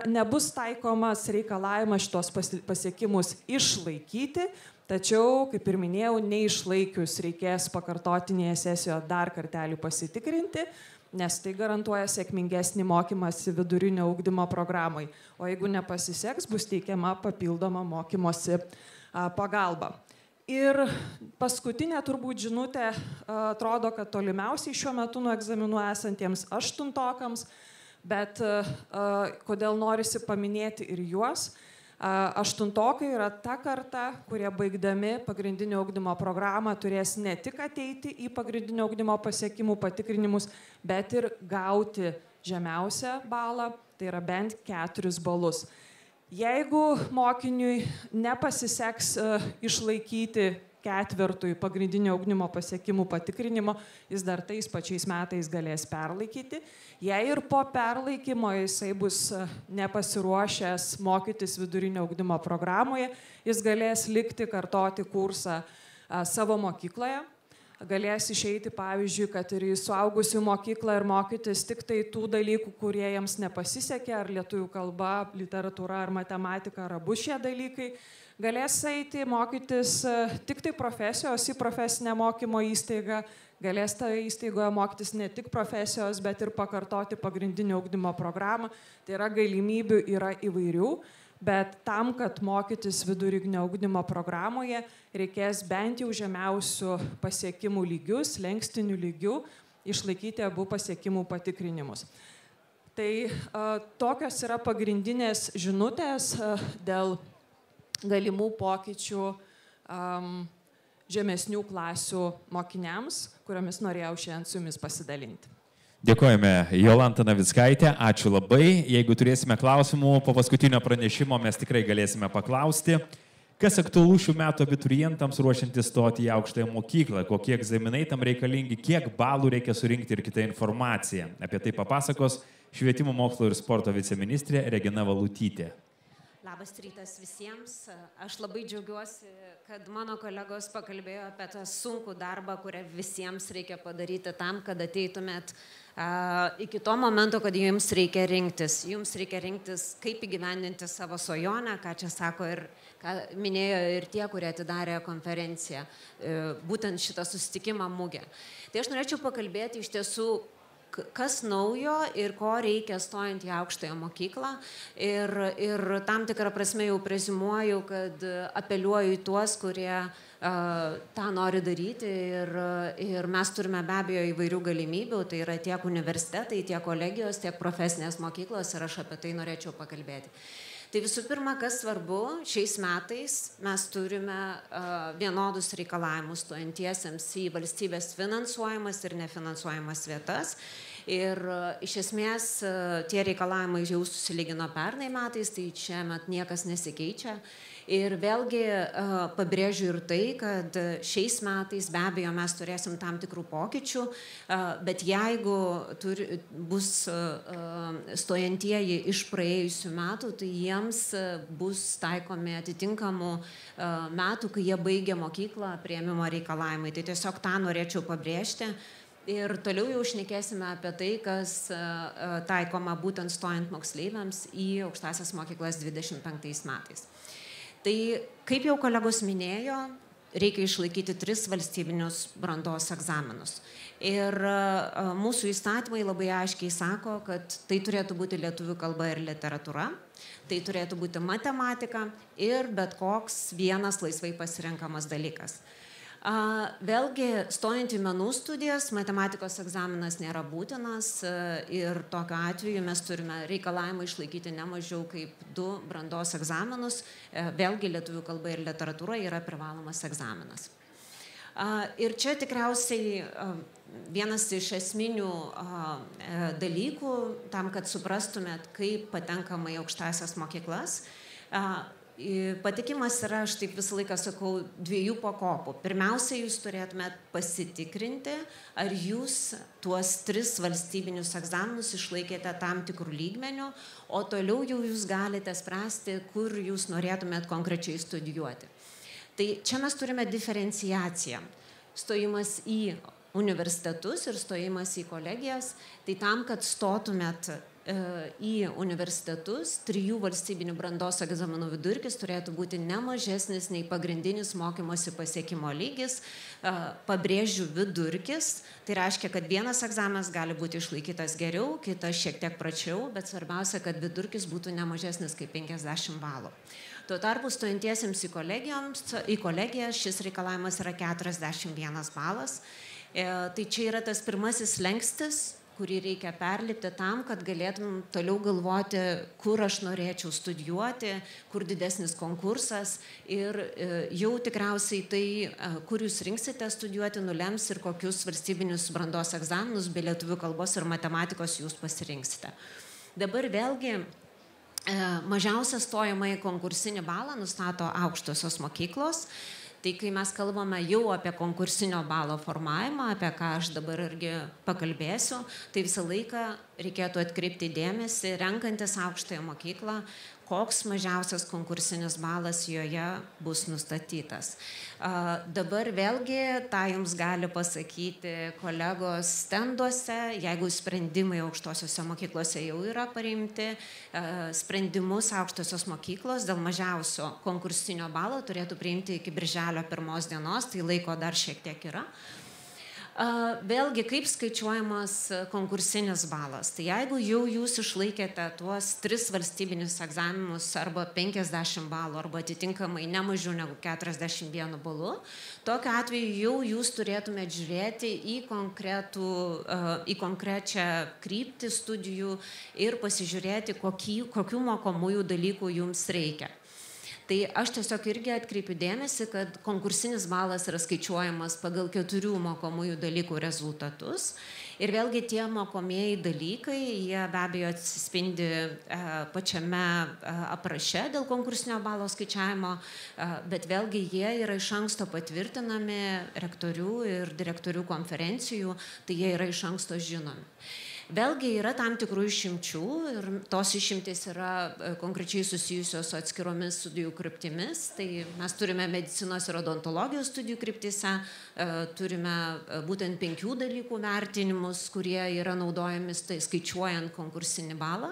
nebus taikomas reikalavimas šitos pasiekimus išlaikyti, tačiau, kaip ir minėjau, neišlaikius reikės pakartotinėje sesijoje dar kartelį pasitikrinti, nes tai garantuoja sėkmingesnį mokymąsi vidurinio ugdymo programai. O jeigu nepasiseks, bus teikiama papildoma mokymosi pagalba. Ir paskutinė turbūt žinutė atrodo, kad tolimiausiai šiuo metu nuo egzaminų esantiems 8-okams, bet kodėl norisi paminėti ir juos. 8-okai yra ta karta, kurie baigdami pagrindinio ugdymo programą turės ne tik ateiti į pagrindinio ugdymo pasiekimų patikrinimus, bet ir gauti žemiausią balą, tai yra bent 4 balus. Jeigu mokiniui nepasiseks išlaikyti 4 pagrindinio ugdymo pasiekimų patikrinimo, jis dar tais pačiais metais galės perlaikyti. Jei ir po perlaikymo jisai bus nepasiruošęs mokytis vidurinio ugdymo programoje, jis galės likti kartoti kursą savo mokykloje. Galės išeiti, pavyzdžiui, kad ir į suaugusių mokyklą ir mokytis tik tai tų dalykų, kurie jiems nepasisekė, ar lietuvių kalba, literatūra, ar matematika, ar abu šie dalykai. Galės eiti mokytis tik tai profesijos į profesinę mokymo įstaigą, galės toje įstaigoje mokytis ne tik profesijos, bet ir pakartoti pagrindinio ugdymo programą. Tai yra galimybių yra įvairių, bet tam, kad mokytis vidurinio ugdymo programoje, reikės bent jau žemiausių pasiekimų lygius, slenkstinių lygių, išlaikyti abu pasiekimų patikrinimus. Tai tokios yra pagrindinės žinutės dėl galimų pokyčių žemesnių klasių mokiniams, kuriomis norėjau šiandien su jumis pasidalinti. Dėkojame Jolanta Navickaitė, ačiū labai. Jeigu turėsime klausimų po paskutinio pranešimo, mes tikrai galėsime paklausti. Kas aktualu šių metų abiturientams ruošiantis stoti į aukštąją mokyklą, kokie egzaminai tam reikalingi, kiek balų reikia surinkti ir kita informacija. Apie tai papasakos Švietimo, mokslo ir sporto viceministrė Regina Valutytė. Labas rytas visiems. Aš labai džiaugiuosi, kad mano kolegos pakalbėjo apie tą sunkų darbą, kurią visiems reikia padaryti tam, kad ateitumėt iki to momento, kad jums reikia rinktis. Jums reikia rinktis, kaip įgyvendinti savo svajonę, ką čia sako ir ką minėjo ir tie, kurie atidarė konferenciją, būtent šitą susitikimą Mugę. Tai aš norėčiau pakalbėti iš tiesų, kas naujo ir ko reikia stojant į aukštąją mokyklą. Ir tam tikrą prasme jau prezimuoju, kad apeliuoju į tuos, kurie tą nori daryti. Ir mes turime be abejo įvairių galimybių, tai yra tiek universitetai, tiek kolegijos, tiek profesinės mokyklos ir aš apie tai norėčiau pakalbėti. Tai visų pirma, kas svarbu, šiais metais mes turime vienodus reikalavimus stojantiesiems į valstybės finansuojamas ir nefinansuojamas vietas. Ir iš esmės tie reikalavimai jau susilygino pernai metais, tai čia niekas nesikeičia. Ir vėlgi pabrėžiu ir tai, kad šiais metais be abejo mes turėsim tam tikrų pokyčių, bet jeigu bus stojantieji iš praėjusių metų, tai jiems bus taikomi atitinkamų metų, kai jie baigia mokyklą, priėmimo reikalavimai. Tai tiesiog tą norėčiau pabrėžti. Ir toliau jau šnekėsime apie tai, kas taikoma būtent stojant moksleiviams į aukštąsias mokyklas 25 metais. Tai, kaip jau kolegos minėjo, reikia išlaikyti 3 valstybinius brandos egzaminus. Ir mūsų įstatymai labai aiškiai sako, kad tai turėtų būti lietuvių kalba ir literatūra, tai turėtų būti matematika ir bet koks vienas laisvai pasirenkamas dalykas. Vėlgi, stojant į menų studijas, matematikos egzaminas nėra būtinas ir tokiu atveju mes turime reikalavimą išlaikyti ne mažiau kaip 2 brandos egzaminus. Vėlgi, lietuvių kalba ir literatūra yra privalomas egzaminas. Ir čia tikriausiai vienas iš esminių dalykų, tam, kad suprastumėt, kaip patenkama į aukštąsias mokyklas. Patikimas yra, aš taip visą laiką sakau, 2 pakopų. Pirmiausia, jūs turėtumėt pasitikrinti, ar jūs tuos 3 valstybinius egzaminus išlaikėte tam tikrų lygmenių, o toliau jau jūs galite spręsti, kur jūs norėtumėt konkrečiai studijuoti. Tai čia mes turime diferenciaciją. Stojimas į universitetus ir stojimas į kolegijas. Tai tam, kad stotumėt į universitetus, 3 valstybinių brandos egzaminų vidurkis turėtų būti ne mažesnis nei pagrindinis mokymosi pasiekimo lygis. Pabrėžiu vidurkis, tai reiškia, kad vienas egzaminas gali būti išlaikytas geriau, kitas šiek tiek pračiau, bet svarbiausia, kad vidurkis būtų ne mažesnis kaip 50 balų. Tuo tarpu stojantiesiems į kolegijas šis reikalavimas yra 41 balas. Tai čia yra tas pirmasis slengstis, kurį reikia perlipti tam, kad galėtum toliau galvoti, kur aš norėčiau studijuoti, kur didesnis konkursas ir jau tikriausiai tai, kur jūs rinksite studijuoti, nulems ir kokius valstybinius brandos egzaminus be lietuvių kalbos ir matematikos jūs pasirinksite. Dabar vėlgi mažiausią stojamąjį konkursinį balą nustato aukštosios mokyklos. Tai kai mes kalbame jau apie konkursinio balo formavimą, apie ką aš dabar irgi pakalbėsiu, tai visą laiką reikėtų atkreipti dėmesį, renkantis aukštąją mokyklą, koks mažiausias konkursinis balas joje bus nustatytas. Dabar vėlgi tą jums gali pasakyti kolegos stenduose, jeigu sprendimai aukštosiose mokyklose jau yra pareimti, sprendimus aukštosios mokyklos dėl mažiausio konkursinio balo turėtų priimti iki birželio 1 dienos, tai laiko dar šiek tiek yra. Vėlgi, kaip skaičiuojamas konkursinis balas? Tai jeigu jau jūs išlaikėte tuos 3 valstybinius egzaminus arba 50 balų, arba atitinkamai ne mažiau negu 41 balu, tokiu atveju jau jūs turėtumėte žiūrėti į konkrečią kryptį studijų ir pasižiūrėti, kokių mokomųjų dalykų jums reikia. Tai aš tiesiog irgi atkreipiu dėmesį, kad konkursinis balas yra skaičiuojamas pagal 4 mokomųjų dalykų rezultatus. Ir vėlgi tie mokomieji dalykai, jie be abejo atsispindi pačiame apraše dėl konkursinio balo skaičiavimo, bet vėlgi jie yra iš anksto patvirtinami rektorių ir direktorių konferencijų, tai jie yra iš anksto žinomi. Vėlgi yra tam tikrų išimčių ir tos išimtys yra konkrečiai susijusios su atskiromis studijų kryptimis. Tai mes turime medicinos ir odontologijos studijų kryptise, turime būtent 5 dalykų vertinimus, kurie yra naudojami skaičiuojant konkursinį balą.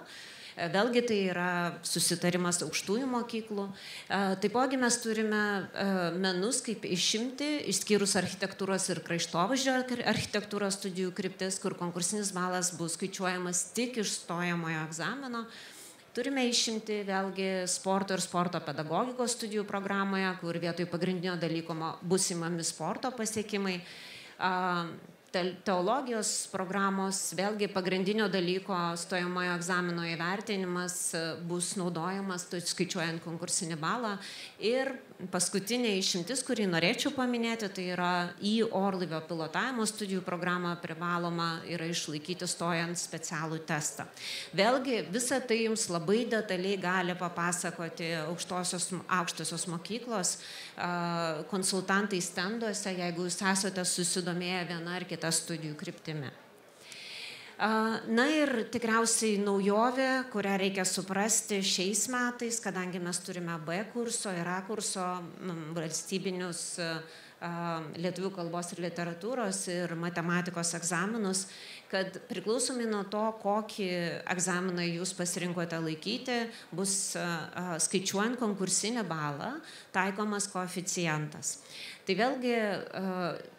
Vėlgi tai yra susitarimas aukštųjų mokyklų. Taipogi mes turime menus kaip išimti, išskyrus architektūros ir kraštovaizdžio architektūros studijų kryptis, kur konkursinis balas bus skaičiuojamas tik iš stojamojo egzamino. Turime išimti vėlgi sporto ir sporto pedagogikos studijų programoje, kur vietoj pagrindinio dalyko bus imami sporto pasiekimai. Teologijos programos, vėlgi pagrindinio dalyko stojamojo egzamino įvertinimas bus naudojamas skaičiuojant konkursinį balą. Ir paskutinė išimtis, kurį norėčiau paminėti, tai yra į orlaivio pilotavimo studijų programą privaloma yra išlaikyti stojant specialų testą. Vėlgi visą tai jums labai detaliai gali papasakoti aukštosios mokyklos konsultantai stenduose, jeigu jūs esate susidomėję viena ar kita studijų kryptimi. Na ir tikriausiai naujovė, kurią reikia suprasti šiais metais, kadangi mes turime B kurso ir A kurso valstybinius lietuvių kalbos ir literatūros ir matematikos egzaminus, kad priklausomai nuo to, kokį egzaminą jūs pasirinkote laikyti, bus skaičiuojant konkursinį balą taikomas koeficientas. Tai vėlgi,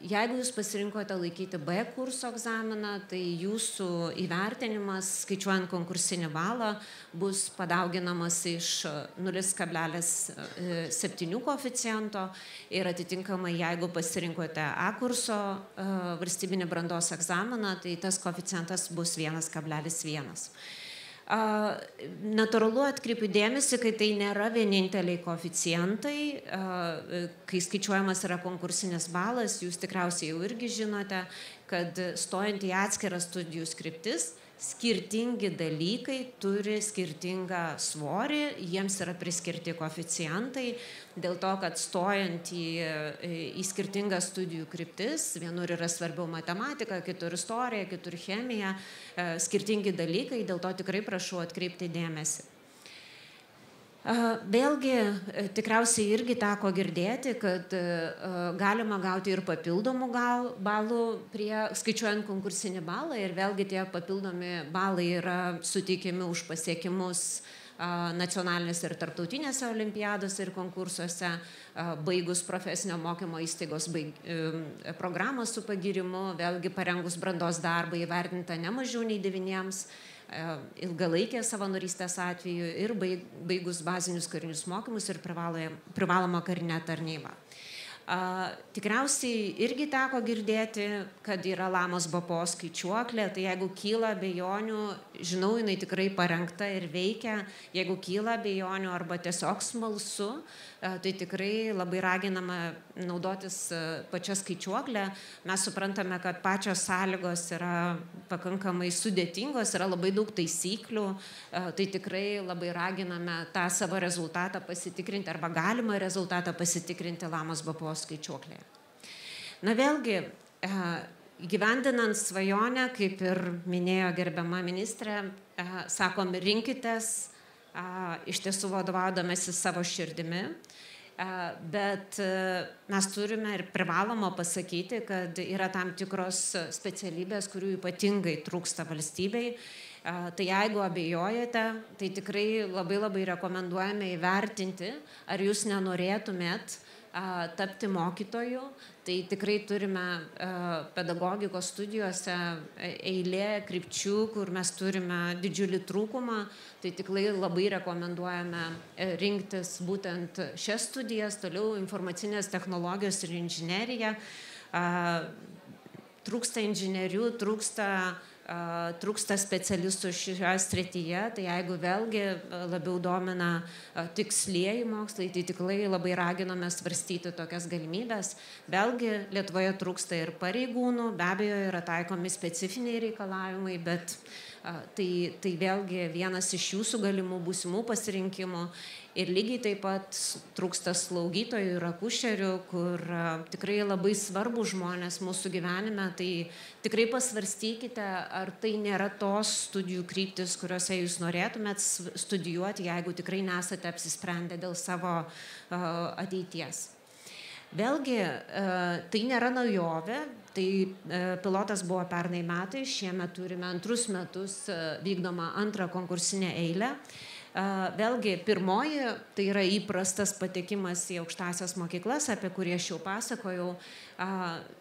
jeigu jūs pasirinkote laikyti B kurso egzaminą, tai jūsų įvertinimas, skaičiuojant konkursinį balą, bus padauginamas iš 0,7 koeficiento ir atitinkamai, jeigu pasirinkote A kurso valstybinį brandos egzaminą, tai tas koeficientas bus 1,1. Natūralu atkreipiu dėmesį, kai tai nėra vieninteliai koeficientai, kai skaičiuojamas yra konkursinis balas, jūs tikriausiai jau irgi žinote, kad stojant į atskiras studijų kryptis, skirtingi dalykai turi skirtingą svorį, jiems yra priskirti koeficientai, dėl to, kad stojant į skirtingas studijų kryptis, vienur yra svarbiau matematika, kitur istorija, kitur chemija, skirtingi dalykai, dėl to tikrai prašau atkreipti dėmesį. Vėlgi, tikriausiai irgi teko girdėti, kad galima gauti ir papildomų balų skaičiuojant konkursinį balą ir vėlgi tie papildomi balai yra suteikiami už pasiekimus nacionalinėse ir tarptautinėse olimpiadose ir konkursuose, baigus profesinio mokymo įstaigos programą su pagyrimu, vėlgi parengus brandos darbą įvertinta ne mažiau nei 9 ilgalaikės savanorystės atveju ir baigus bazinius karinius mokymus ir privalomą karinę tarnybą. Tikriausiai irgi teko girdėti, kad yra Lamos BPO skaičiuoklė, tai jeigu kyla abejonių, žinau, jinai tikrai parengta ir veikia, jeigu kyla abejonių arba tiesiog smalsu, tai tikrai labai raginama naudotis pačią skaičiuoklę. Mes suprantame, kad pačios sąlygos yra pakankamai sudėtingos, yra labai daug taisyklių, tai tikrai labai raginame tą savo rezultatą pasitikrinti arba galimą rezultatą pasitikrinti Lamos BPO skaičiuoklėje. Na vėlgi, gyvendinant svajonę, kaip ir minėjo gerbiama ministrė, sakom, rinkitės, iš tiesų vadovaudamėsi savo širdimi, bet mes turime ir privaloma pasakyti, kad yra tam tikros specialybės, kurių ypatingai trūksta valstybei. Tai jeigu abejojate, tai tikrai labai rekomenduojame įvertinti, ar jūs nenorėtumėt tapti mokytoju. Tai tikrai turime pedagogikos studijose eilė krypčių, kur mes turime didžiulį trūkumą. Tai tikrai labai rekomenduojame rinktis būtent šias studijas, toliau informacinės technologijos ir inžinerija. Trūksta inžinierių, trūksta trūksta specialistų šioje srityje, tai jeigu vėlgi labiau domina tikslieji mokslai, tai tikrai labai raginame svarstyti tokias galimybės. Vėlgi Lietuvoje trūksta ir pareigūnų, be abejo yra taikomi specifiniai reikalavimai, bet tai vėlgi vienas iš jūsų galimų būsimų pasirinkimų. Ir lygiai taip pat trūksta slaugytojų ir akušerių, kur tikrai labai svarbu žmonės mūsų gyvenime. Tai tikrai pasvarstykite, ar tai nėra tos studijų kryptis, kuriuose jūs norėtumėt studijuoti, jeigu tikrai nesate apsisprendę dėl savo ateities. Vėlgi, tai nėra naujovė, tai pilotas buvo pernai metais, šiemet turime antrus metus vykdomą antrą konkursinę eilę. Vėlgi, pirmoji, tai yra įprastas patekimas į aukštąsias mokyklas, apie kurį aš jau pasakojau.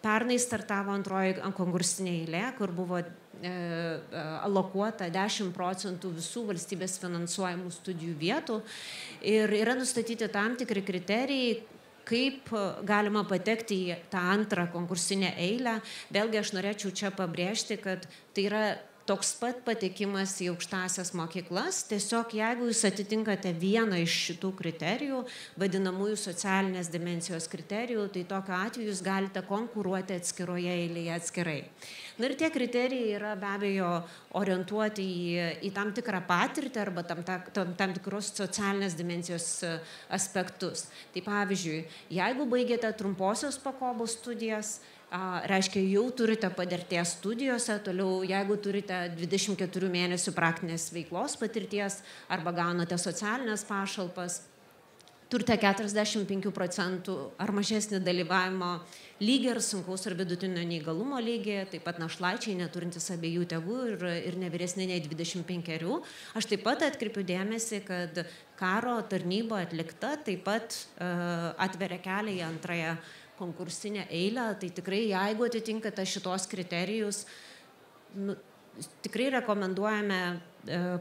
Pernai startavo antroji konkursinė eilė, kur buvo alokuota 10% visų valstybės finansuojamų studijų vietų. Ir yra nustatyti tam tikri kriterijai, kaip galima patekti į tą antrą konkursinę eilę. Vėlgi aš norėčiau čia pabrėžti, kad tai yra toks pat patekimas į aukštąsias mokyklas. Tiesiog jeigu jūs atitinkate vieną iš šitų kriterijų, vadinamųjų socialinės dimensijos kriterijų, tai tokiu atveju jūs galite konkuruoti atskiroje eilėje atskirai. Na ir tie kriterijai yra be abejo orientuoti į tam tikrą patirtį arba tam tikrus socialinės dimensijos aspektus. Tai pavyzdžiui, jeigu baigėte trumposios pakopos studijas, reiškia, jau turite patirties studijose, toliau jeigu turite 24 mėnesių praktinės veiklos patirties arba gaunate socialinės pašalpas, turite 45% ar mažesnį dalyvavimo lygį ar sunkaus ar vidutinio neįgalumo lygį, taip pat našlaičiai neturintys abiejų tėvų ir ne vyresni nei 25. Aš taip pat atkreipiu dėmesį, kad karo tarnyba atlikta taip pat atveria kelią į antrąją konkursinę eilę, tai tikrai jeigu atitinkate šitos kriterijus, tikrai rekomenduojame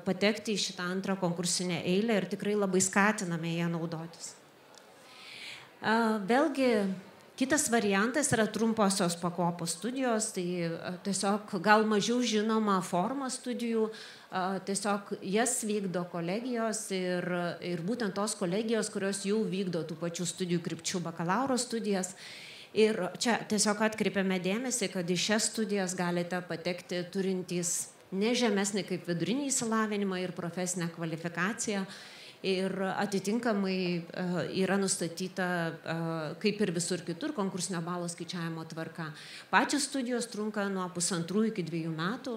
patekti į šitą antrą konkursinę eilę ir tikrai labai skatiname ją naudotis. Vėlgi, kitas variantas yra trumposios pakopos studijos, tai tiesiog gal mažiau žinoma forma studijų, tiesiog jas vykdo kolegijos ir būtent tos kolegijos, kurios jau vykdo tų pačių studijų krypčių bakalauro studijas. Ir čia tiesiog atkreipiame dėmesį, kad į šias studijas galite patekti turintys ne žemesnį kaip vidurinį išsilavinimą ir profesinę kvalifikaciją. Ir atitinkamai yra nustatyta, kaip ir visur kitur, konkursinio balo skaičiavimo tvarka. Pačios studijos trunka nuo 1,5 iki 2 metų.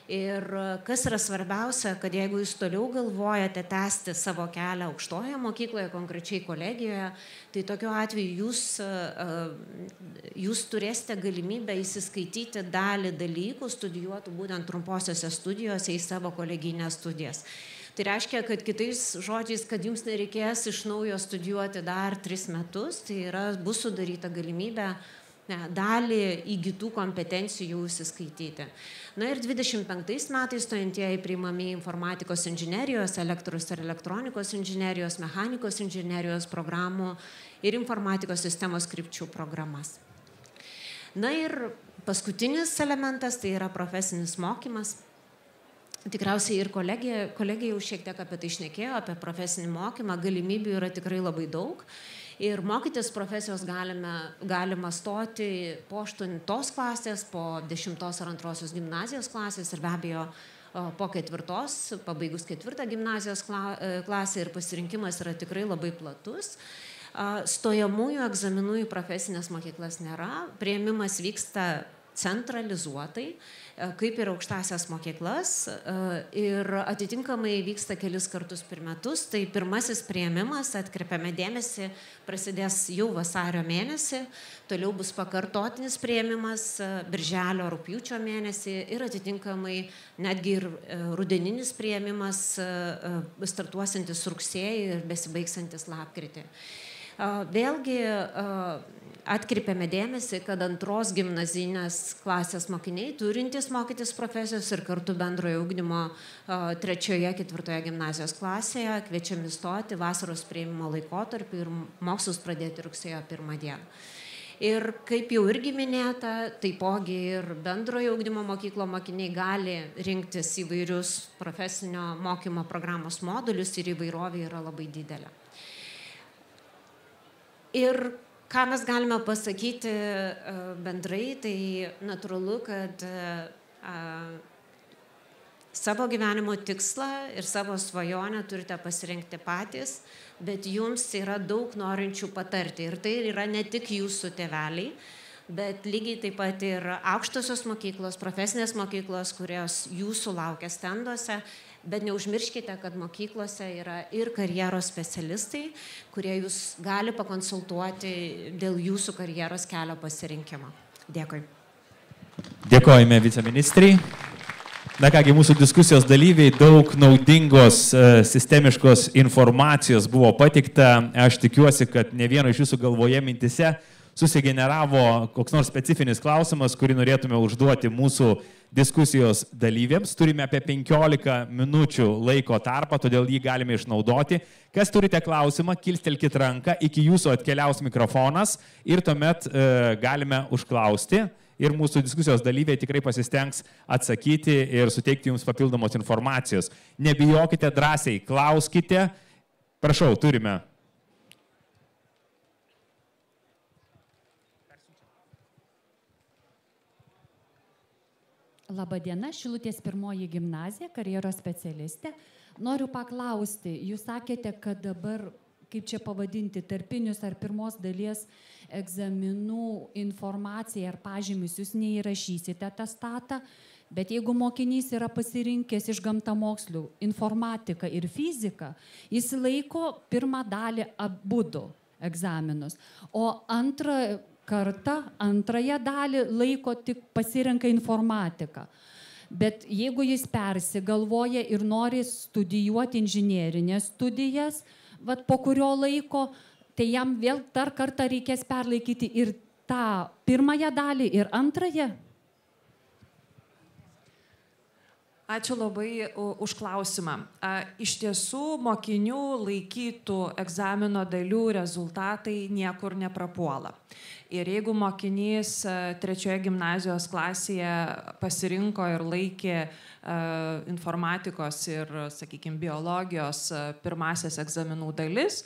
Ir kas yra svarbiausia, kad jeigu jūs toliau galvojate tęsti savo kelią aukštojoje mokykloje, konkrečiai kolegijoje, tai tokiu atveju jūs turėsite galimybę įsiskaityti dalį dalykų studijuotų būtent trumposiose studijose į savo kolegijines studijas. Tai reiškia, kad kitais žodžiais, kad jums nereikės iš naujo studijuoti dar 3 metus, tai bus sudaryta galimybė dalį įgytų kompetencijų įsiskaityti. Na ir 25 metais stojantieji priimami informatikos inžinerijos, elektros ir elektronikos inžinerijos, mechanikos inžinerijos programų ir informatikos sistemos krypčių programas. Na ir paskutinis elementas tai yra profesinis mokymas. Tikriausiai ir kolegija jau šiek tiek apie tai šnekėjo, apie profesinį mokymą, galimybių yra tikrai labai daug. Ir mokytis profesijos galima stoti po 8 klasės, po 10 ar 2 gimnazijos klasės ir be abejo po 4, pabaigus 4 gimnazijos klasę ir pasirinkimas yra tikrai labai platus. Stojamųjų egzaminų į profesinės mokyklas nėra, priėmimas vyksta centralizuotai, kaip ir aukštąsias mokyklas ir atitinkamai vyksta kelis kartus per metus. Tai pirmasis priėmimas, atkreipiame dėmesį, prasidės jau vasario mėnesį, toliau bus pakartotinis priėmimas birželio rugpjūčio mėnesį ir atitinkamai netgi ir rudeninis priėmimas startuosantis rugsėjį ir besibaigsantis lapkritį. Vėlgi atkreipiame dėmesį, kad 2 gimnazijinės klasės mokiniai turintys mokytis profesijos ir kartu bendrojo ugdymo 3-4 gimnazijos klasėje kviečiami stoti vasaros priėmimo laikotarpiu ir mokslus pradėti rugsėjo 1 dieną. Ir kaip jau irgi minėta, taipogi ir bendrojo ugdymo mokyklo mokiniai gali rinktis įvairius profesinio mokymo programos modulius ir įvairovė yra labai didelė. Ir ką mes galime pasakyti bendrai, tai natūralu, kad savo gyvenimo tikslą ir savo svajonę turite pasirinkti patys, bet jums yra daug norinčių patarti. Ir tai yra ne tik jūsų tėveliai, bet lygiai taip pat ir aukštosios mokyklos, profesinės mokyklos, kurios jūsų laukia stenduose. Bet neužmirškite, kad mokyklose yra ir karjeros specialistai, kurie jūs gali pakonsultuoti dėl jūsų karjeros kelio pasirinkimo. Dėkui. Dėkojame viceministrai. Na kągi, mūsų diskusijos dalyviai, daug naudingos sistemiškos informacijos buvo pateikta. Aš tikiuosi, kad ne vieno iš jūsų galvoje mintise susigeneravo koks nors specifinis klausimas, kurį norėtume užduoti mūsų diskusijos dalyviams. Turime apie 15 minučių laiko tarpą, todėl jį galime išnaudoti. Kas turite klausimą, kilstelkit ranką, iki jūsų atkeliaus mikrofonas ir tuomet galime užklausti. Ir mūsų diskusijos dalyviai tikrai pasistengs atsakyti ir suteikti jums papildomos informacijos. Nebijokite drąsiai, klauskite. Prašau, turime. Labadiena, Šilutės pirmoji gimnazija, karjeros specialistė. Noriu paklausti, jūs sakėte, kad dabar, kaip čia pavadinti, tarpinius ar pirmos dalies egzaminų informaciją ar pažymius jūs neįrašysite atestatą, bet jeigu mokinys yra pasirinkęs iš gamtamokslių informatiką ir fiziką, jis laiko pirmą dalį abudu egzaminus, o antrąją dalį laiko tik pasirenka informatiką. Bet jeigu jis persigalvoja ir nori studijuoti inžinerinės studijas, po kurio laiko, tai jam vėl dar kartą reikės perlaikyti ir tą pirmąją dalį, ir antrąją. Ačiū labai už klausimą. Iš tiesų, mokinių laikytų egzamino dalių rezultatai niekur neprapuola. Ir jeigu mokinys trečioje gimnazijos klasėje pasirinko ir laikė informatikos ir, sakykime, biologijos pirmasias egzaminų dalis,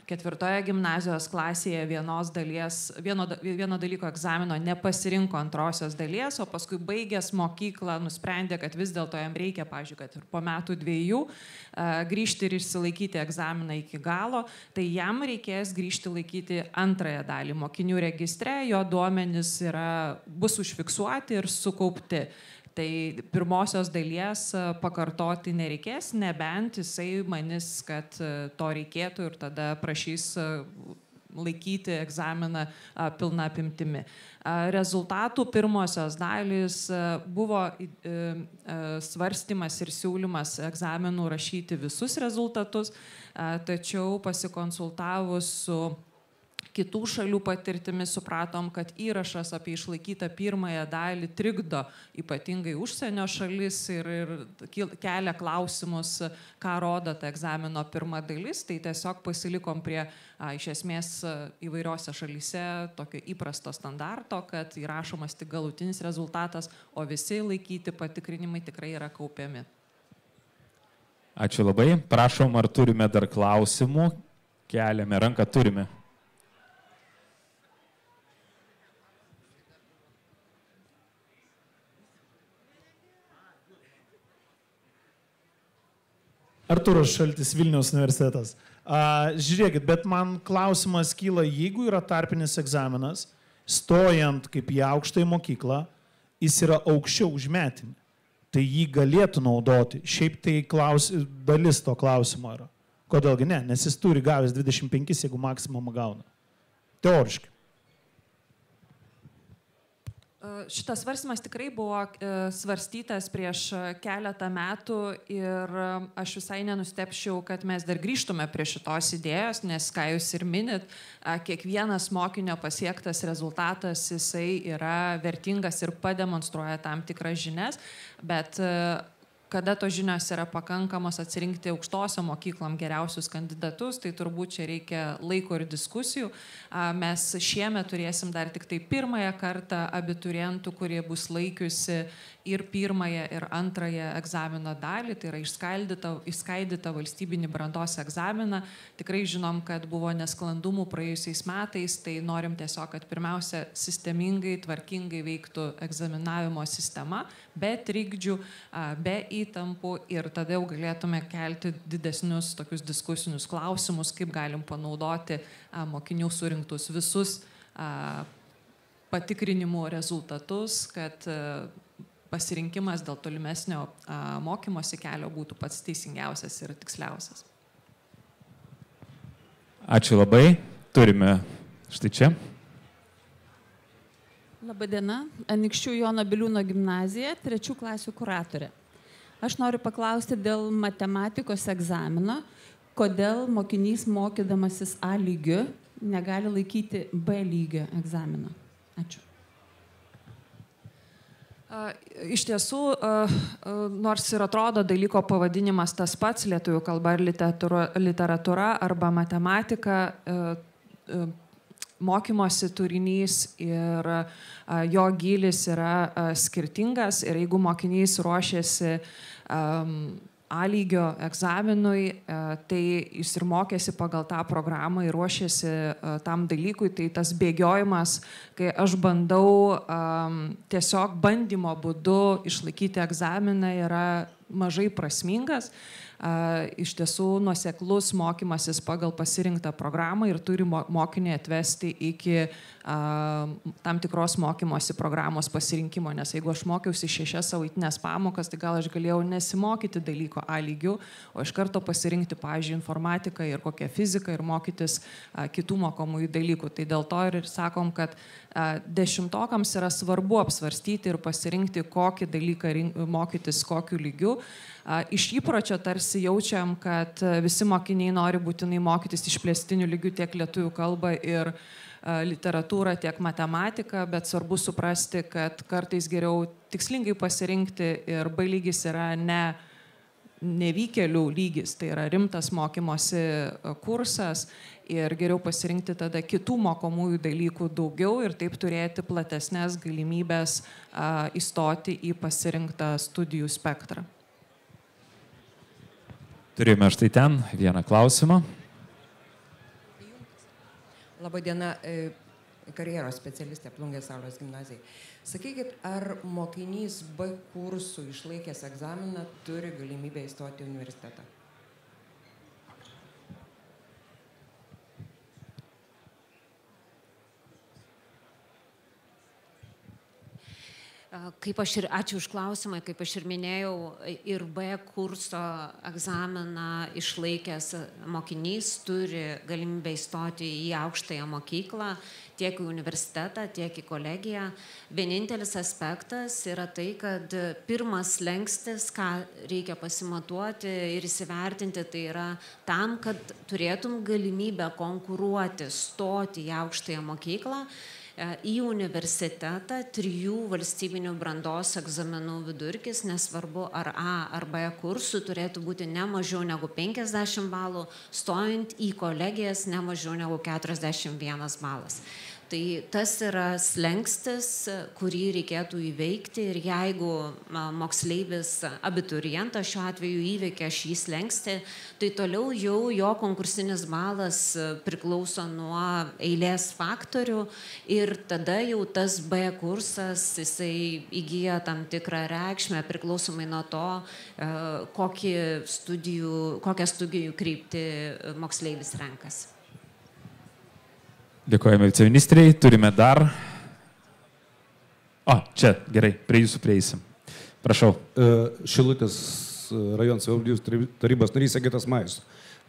ketvirtoje gimnazijos klasėje vieno dalyko egzamino nepasirinko antrosios dalies, o paskui baigęs mokyklą nusprendė, kad vis dėlto jam reikia, pavyzdžiui, kad ir po metų dviejų grįžti ir išsilaikyti egzaminą iki galo, tai jam reikės grįžti laikyti antrąją dalį. Mokinių registre jo duomenys bus užfiksuoti ir sukaupti. Tai pirmosios dalies pakartoti nereikės, nebent jisai manys, kad to reikėtų ir tada prašys laikyti egzaminą pilna apimtimi. Rezultatų pirmosios dalys buvo svarstymas ir siūlymas egzaminų rašyti visus rezultatus, tačiau pasikonsultavus su kitų šalių patirtimi supratom, kad įrašas apie išlaikytą pirmąją dalį trikdo ypatingai užsienio šalis ir kelia klausimus, ką rodo ta egzamino pirma dalis, tai tiesiog pasilikom prie iš esmės įvairiose šalyse tokio įprasto standarto, kad įrašomas tik galutinis rezultatas, o visi laikyti patikrinimai tikrai yra kaupiami. Ačiū labai. Prašom, ar turime dar klausimų? Keliame ranką, turime. Artūras Šaltis, Vilniaus universitetas. Žiūrėkit, bet man klausimas kyla, jeigu yra tarpinis egzaminas, stojant kaip į aukštąją mokyklą, jis yra aukščiau už metinį, tai jį galėtų naudoti. Šiaip tai dalis to klausimo yra. Kodėlgi ne? Nes jis turi gavęs 25, jeigu maksimumą gauna. Teoriškai. Šitas svarstymas tikrai buvo svarstytas prieš keletą metų ir aš visai nenustepčiau, kad mes dar grįžtume prie šitos idėjos, nes, ką jūs ir minit, kiekvienas mokinio pasiektas rezultatas, jisai yra vertingas ir pademonstruoja tam tikras žinias, bet kada tos žinios yra pakankamos atsirinkti aukštosiom mokyklom geriausius kandidatus, tai turbūt čia reikia laiko ir diskusijų. Mes šiemet turėsim dar tik tai pirmąją kartą abiturientų, kurie bus laikiusi ir pirmąją, ir antrąją egzamino dalį, tai yra išskaidyta valstybinį brandos egzaminą. Tikrai žinom, kad buvo nesklandumų praėjusiais metais, tai norim tiesiog, kad pirmiausia sistemingai, tvarkingai veiktų egzaminavimo sistema, be trikdžių, be įtampų ir tada jau galėtume kelti didesnius tokius diskusinius klausimus, kaip galim panaudoti mokinių surinktus visus patikrinimų rezultatus, kad pasirinkimas dėl tolimesnio mokymosi kelio būtų pats teisingiausias ir tiksliausias. Ačiū labai. Turime štai čia. Labadiena, Anykščių Jono Biliūno gimnazija, 3 klasių kuratorė. Aš noriu paklausti dėl matematikos egzamino, kodėl mokinys mokydamasis A lygiu negali laikyti B lygio egzamino. Ačiū. Iš tiesų, nors ir atrodo dalyko pavadinimas tas pats, lietuvių kalba ir literatūra arba matematika, mokymosi turinys ir jo gylis yra skirtingas ir jeigu mokinys ruošiasi A lygio egzaminui, tai jis ir mokėsi pagal tą programą ir ruošėsi tam dalykui, tai tas bėgiojimas, kai aš bandau tiesiog bandymo būdu išlaikyti egzaminą, yra mažai prasmingas. Iš tiesų nuoseklus mokymasis pagal pasirinktą programą ir turi mokinį atvesti iki tam tikros mokymosi programos pasirinkimo, nes jeigu aš mokiausi 6 savaitinės pamokas, tai gal aš galėjau nesimokyti dalyko A lygių, o iš karto pasirinkti, pavyzdžiui, informatiką ir kokią fiziką ir mokytis kitų mokomųjų dalykų. Tai dėl to ir sakom, kad 10-okams yra svarbu apsvarstyti ir pasirinkti, kokį dalyką mokytis kokiu lygiu. Iš įpročio tarsi jaučiam, kad visi mokiniai nori būtinai mokytis išplėstinių lygių tiek lietuvių kalbą ir literatūrą, tiek matematiką, bet svarbu suprasti, kad kartais geriau tikslingai pasirinkti ir B lygis yra nevykėlių lygis, tai yra rimtas mokymosi kursas ir geriau pasirinkti tada kitų mokomųjų dalykų daugiau ir taip turėti platesnės galimybės įstoti į pasirinktą studijų spektrą. Turime štai ten vieną klausimą. Labadiena, karjeros specialistė Plungės Saulės gimnazijai. Sakykit, ar mokinys B kursų išlaikęs egzaminą turi galimybę įstoti į universitetą? Ačiū už klausimą, kaip aš ir minėjau, ir B kurso egzaminą išlaikęs mokinys turi galimybę įstoti į aukštąją mokyklą, tiek į universitetą, tiek į kolegiją. Vienintelis aspektas yra tai, kad pirmas slenkstis, ką reikia pasimatuoti ir įsivertinti, tai yra tam, kad turėtum galimybę konkuruoti, stoti į aukštąją mokyklą, į universitetą 3 valstybinių brandos egzaminų vidurkis, nesvarbu ar A ar B kursų, turėtų būti ne mažiau negu 50 balų, stojant į kolegijas ne mažiau negu 41 balas. Tai tas yra slenkstis, kurį reikėtų įveikti ir jeigu moksleivis abiturientas šiuo atveju įveikia šį slengstį, tai toliau jau jo konkursinis balas priklauso nuo eilės faktorių ir tada jau tas B kursas jisai įgyja tam tikrą reikšmę priklausomai nuo to, kokią studijų kryptį moksleivis renkasi. Dėkojame viceministrei. Turime dar. Čia, gerai, prie jūsų prieisim. Prašau. Šilutės rajono savivaldybės tarybos narys Sigitas Majus.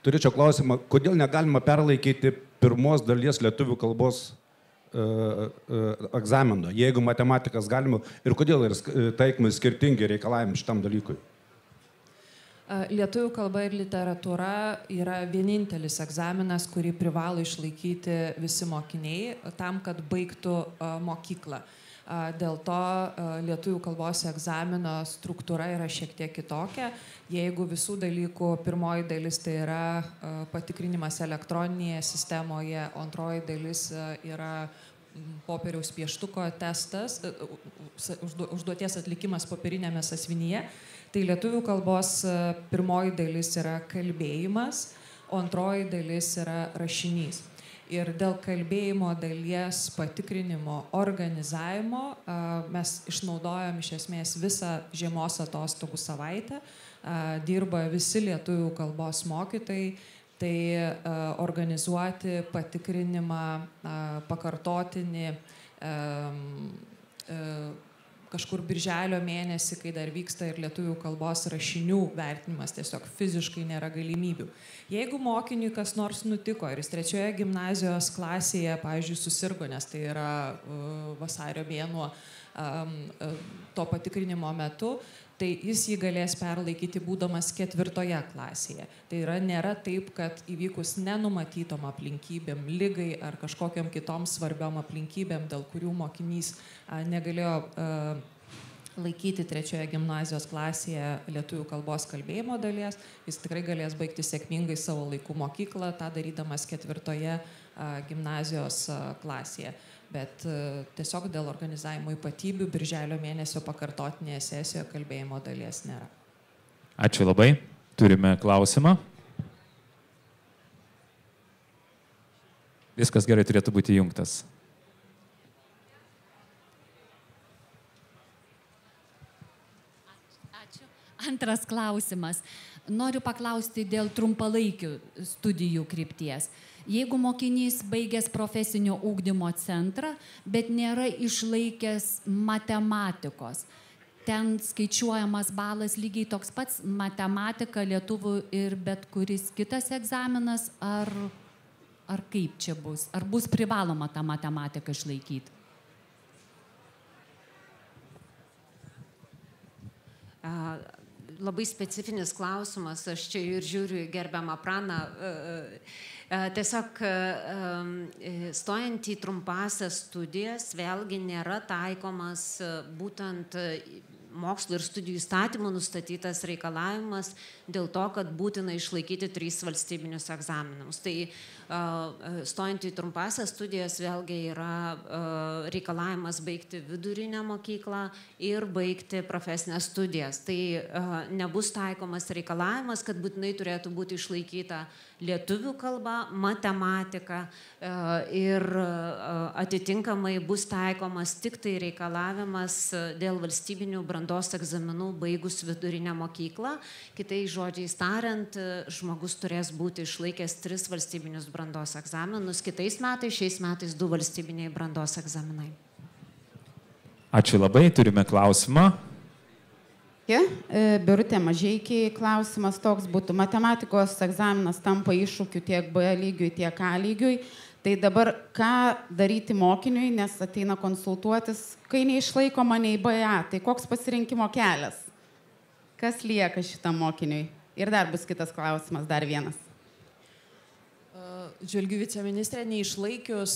Turėčiau klausimą, kodėl negalima perlaikyti pirmos dalies lietuvių kalbos egzamino, jeigu matematikas galima, ir kodėl taikomi skirtingi reikalavimai šitam dalykui? Lietuvių kalba ir literatūra yra vienintelis egzaminas, kurį privalo išlaikyti visi mokiniai tam, kad baigtų mokyklą. Dėl to lietuvių kalbos egzamino struktūra yra šiek tiek kitokia. Jeigu visų dalykų pirmoji dalis tai yra patikrinimas elektroninėje sistemoje, o antroji dalis yra popieriaus pieštuko testas, užduoties atlikimas popierinėme sąsiuvinyje, tai lietuvių kalbos pirmoji dalis yra kalbėjimas, o antroji dalis yra rašinys. Ir dėl kalbėjimo dalies patikrinimo organizavimo mes išnaudojam iš esmės visą žiemos atostogų savaitę, dirba visi lietuvių kalbos mokytojai, tai organizuoti patikrinimą pakartotinį kažkur birželio mėnesį, kai dar vyksta ir lietuvių kalbos rašinių vertinimas, tiesiog fiziškai nėra galimybių. Jeigu mokiniui kas nors nutiko ir jis 3 gimnazijos klasėje, pavyzdžiui, susirgo, nes tai yra vasario mėnuo to patikrinimo metu, tai jis jį galės perlaikyti būdamas 4 klasėje. Tai yra nėra taip, kad įvykus nenumatytom aplinkybėm, ligai ar kažkokiam kitom svarbiom aplinkybėm, dėl kurių mokinys negalėjo laikyti 3 gimnazijos klasėje lietuvių kalbos kalbėjimo dalies, jis tikrai galės baigti sėkmingai savo laikų mokyklą, tą darydamas 4 gimnazijos klasėje. Bet tiesiog dėl organizavimo ypatybių birželio mėnesio pakartotinėje sesijoje kalbėjimo dalies nėra. Ačiū labai. Turime klausimą. Viskas gerai, turėtų būti įjungtas. Ačiū. Antras klausimas. Noriu paklausti dėl trumpalaikių studijų krypties. Jeigu mokinys baigęs profesinio ugdymo centrą, bet nėra išlaikęs matematikos, ten skaičiuojamas balas lygiai toks pats matematika, lietuvių ir bet kuris kitas egzaminas, ar kaip čia bus? Ar bus privaloma tą matematiką išlaikyti? Labai specifinis klausimas, aš čia ir žiūriu gerbiamą Praną. Tiesiog stojant į trumpasias studijas vėlgi nėra taikomas būtent mokslo ir studijų įstatymų nustatytas reikalavimas dėl to, kad būtina išlaikyti 3 valstybinius egzaminus. Tai stojant į trumpasias studijas vėlgi yra reikalavimas baigti vidurinę mokyklą ir baigti profesinės studijas. Tai nebus taikomas reikalavimas, kad būtinai turėtų būti išlaikyta lietuvių kalba, matematika ir atitinkamai bus taikomas tik tai reikalavimas dėl valstybinių brandos egzaminų baigus vidurinę mokyklą. Kitais žodžiais tariant, žmogus turės būti išlaikęs 3 valstybinius brandos egzaminus, šiais metais 2 valstybiniai brandos egzaminai. Ačiū labai, turime klausimą. Birutė Mažeikiai, klausimas toks būtų. Matematikos egzaminas tampa iššūkiu tiek B lygiui, tiek A lygiui. Tai dabar ką daryti mokiniui, nes ateina konsultuotis, kai neišlaikoma nei BA, tai koks pasirinkimo kelias? Kas lieka šitam mokiniui? Ir dar bus kitas klausimas, dar vienas. Žvelgiu viceministrė, neišlaikius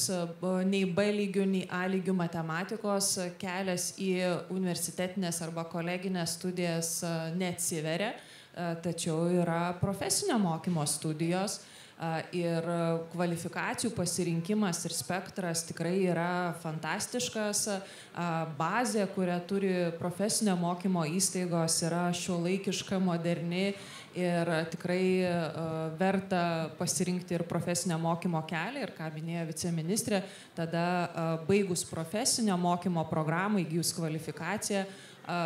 nei B lygių, nei A lygių matematikos, kelias į universitetinės arba koleginės studijas neatsiveria, tačiau yra profesinio mokymo studijos ir kvalifikacijų pasirinkimas ir spektras tikrai yra fantastiškas. Bazė, kurią turi profesinio mokymo įstaigos, yra šiuolaikiška, moderni ir tikrai verta pasirinkti ir profesinio mokymo kelią. Ir ką minėjo viceministrė, tada baigus profesinio mokymo programą, įgijus kvalifikaciją,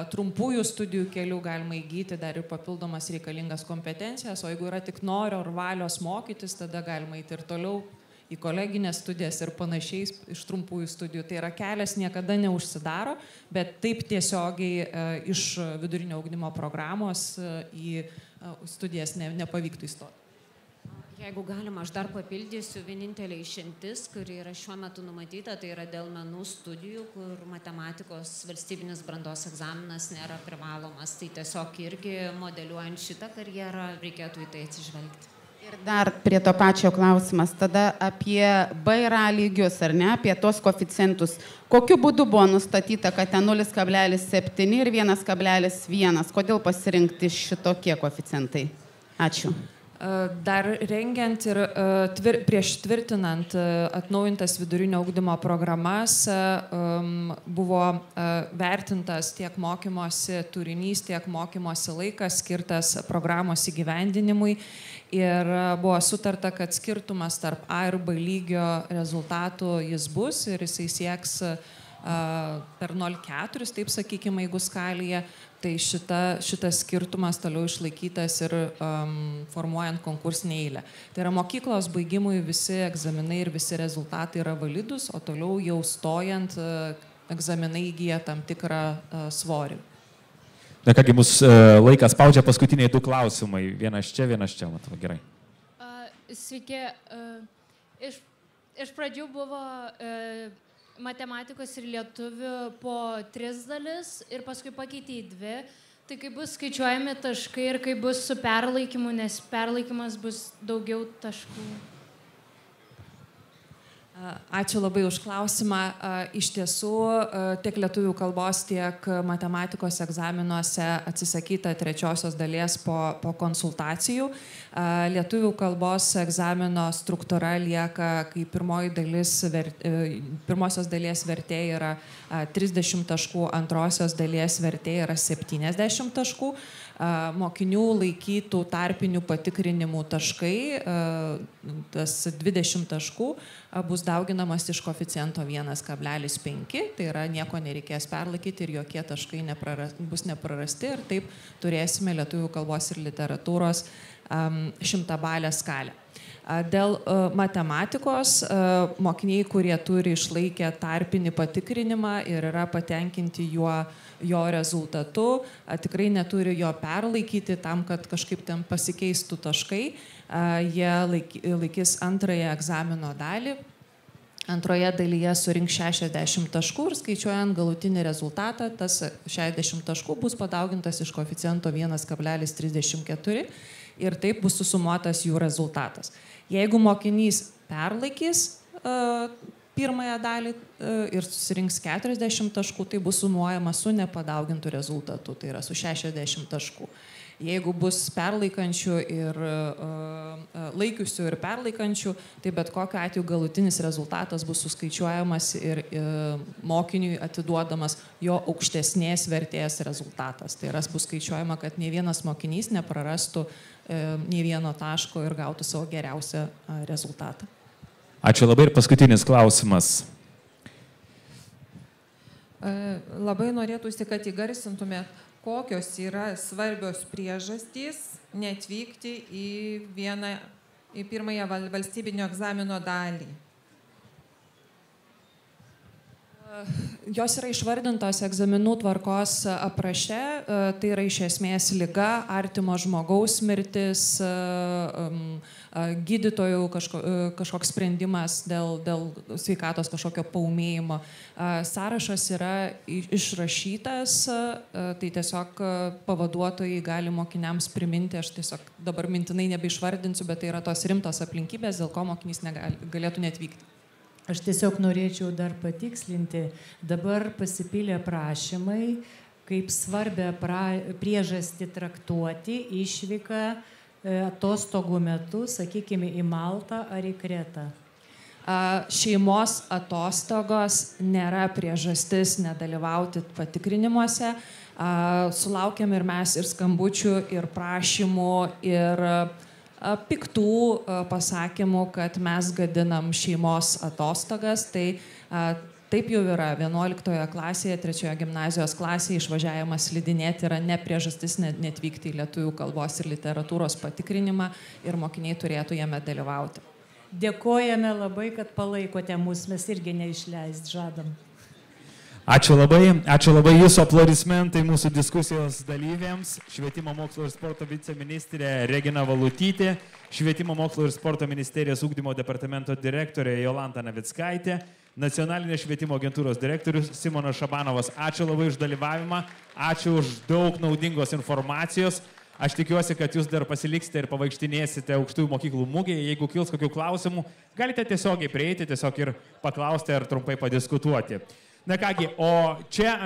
trumpųjų studijų kelių galima įgyti dar ir papildomas reikalingas kompetencijas, o jeigu yra tik noro ar valios mokytis, tada galima eiti ir toliau į koleginės studijas ir panašiai iš trumpųjų studijų. Tai yra kelias niekada neužsidaro, bet taip tiesiogiai iš vidurinio ugdymo programos į studijas nepavyktų įstoti. Jeigu galima, aš dar papildysiu, vienintelė išimtis, kuri yra šiuo metu numatyta, tai yra dėl menų studijų, kur matematikos valstybinis brandos egzaminas nėra privalomas. Tai tiesiog irgi modeliuojant šitą karjerą reikėtų į tai atsižvelgti. Ir dar prie to pačio klausimas, tada apie B ir A lygius, ar ne, apie tos koeficientus. Kokiu būdu buvo nustatyta, kad ten 0,7 ir 1,1? Kodėl pasirinkti šitokie koeficientai? Ačiū. Dar rengiant ir prieš tvirtinant atnaujintas vidurinio ugdymo programas buvo vertintas tiek mokymosi turinys, tiek mokymosi laikas skirtas programos įgyvendinimui ir buvo sutarta, kad skirtumas tarp A ir B lygio rezultatų jis bus ir jisai sieks per 0,4, taip sakykime, jeigu skalėje. Tai šitas skirtumas toliau išlaikytas ir formuojant konkursinę eilę. Tai yra mokyklos baigimui visi egzaminai ir visi rezultatai yra validus, o toliau jau stojant egzaminai įgyja tam tikrą svorį. Na kągi, mūsų laikas spaudžia, paskutiniai 2 klausimai. Vienas čia, matau, gerai. Sveiki. Iš pradžių buvo matematikos ir lietuvių po 3 dalis ir paskui pakeitė į 2. Tai kaip bus skaičiuojami taškai ir kaip bus su perlaikymu, nes perlaikymas bus daugiau taškų. Ačiū labai už klausimą. Iš tiesų, tiek lietuvių kalbos, tiek matematikos egzaminuose atsisakyta 3 dalies po konsultacijų. Lietuvių kalbos egzamino struktūra lieka, kai pirmosios dalies vertė yra 30 taškų, antrosios dalies vertė yra 70 taškų. Mokinių laikytų tarpinių patikrinimų taškai, tas 20 taškų, bus dauginamas iš koeficiento 1,5, tai yra nieko nereikės perlaikyti ir jokie taškai bus neprarasti ir taip turėsime lietuvių kalbos ir literatūros 100-balę skalę. Dėl matematikos mokiniai, kurie turi išlaikę tarpinį patikrinimą ir yra patenkinti jo rezultatu, tikrai neturi jo perlaikyti tam, kad kažkaip ten pasikeistų taškai. Jie laikys antrąją egzamino dalį. Antroje dalyje surinks 60 taškų ir skaičiuojant galutinį rezultatą, tas 60 taškų bus padaugintas iš koeficiento 1,34 ir taip bus susumuotas jų rezultatas. Jeigu mokinys perlaikys pirmąją dalį ir susirinks 40 taškų, tai bus sumuojama su nepadaugintų rezultatu, tai yra su 60 taškų. Jeigu bus perlaikančių ir laikiusių ir perlaikančių, tai bet kokiu atveju galutinis rezultatas bus suskaičiuojamas ir mokiniui atiduodamas jo aukštesnės vertės rezultatas. Tai yra bus skaičiuojama, kad nei vienas mokinys neprarastų nei vieno taško ir gautų savo geriausią rezultatą. Ačiū labai ir paskutinis klausimas. Labai norėtųsi, kad įgarsintumėt, kokios yra svarbios priežastys neatvykti į pirmąją valstybinio egzamino dalį. Jos yra išvardintos egzaminų tvarkos apraše, tai yra iš esmės liga, artimo žmogaus mirtis, gydytojų kažkoks sprendimas dėl sveikatos kažkokio paūmėjimo. Sąrašas yra išrašytas, tai tiesiog pavaduotojai gali mokiniams priminti, aš tiesiog dabar mintinai nebeišvardinsiu, bet tai yra tos rimtos aplinkybės, dėl ko mokinys galėtų neatvykti. Aš tiesiog norėčiau dar patikslinti, dabar pasipylė prašymai, kaip svarbę priežastį traktuoti išvyką atostogų metu, sakykime, į Maltą ar į Kretą. Šeimos atostogos nėra priežastis nedalyvauti patikrinimuose. Sulaukėm ir mes ir skambučių, ir prašymų, ir piktų pasakymų, kad mes gadinam šeimos atostogas. Tai taip jau yra. 11 klasėje, 3 gimnazijos klasėje išvažiavimas slidinėti yra ne priežastis neatvykti į lietuvių kalbos ir literatūros patikrinimą ir mokiniai turėtų jame dalyvauti. Dėkojame labai, kad palaikote mus, mes irgi neišleist žadam. Ačiū labai jūsų aplodismentai mūsų diskusijos dalyviams. Švietimo mokslo ir sporto viceministrė Regina Valutytė, Švietimo mokslo ir sporto ministerijos ugdymo departamento direktorė Jolanta Navickaitė, Nacionalinės švietimo agentūros direktorius Simonas Šabanovas. Ačiū labai už dalyvavimą, ačiū už daug naudingos informacijos. Aš tikiuosi, kad jūs dar pasiliksite ir pavaikštinėsite aukštųjų mokyklų mugėje. Jeigu kils kokių klausimų, galite tiesiogiai prieiti, tiesiog ir paklausti ar trumpai padiskutuoti. Na kągi, o čia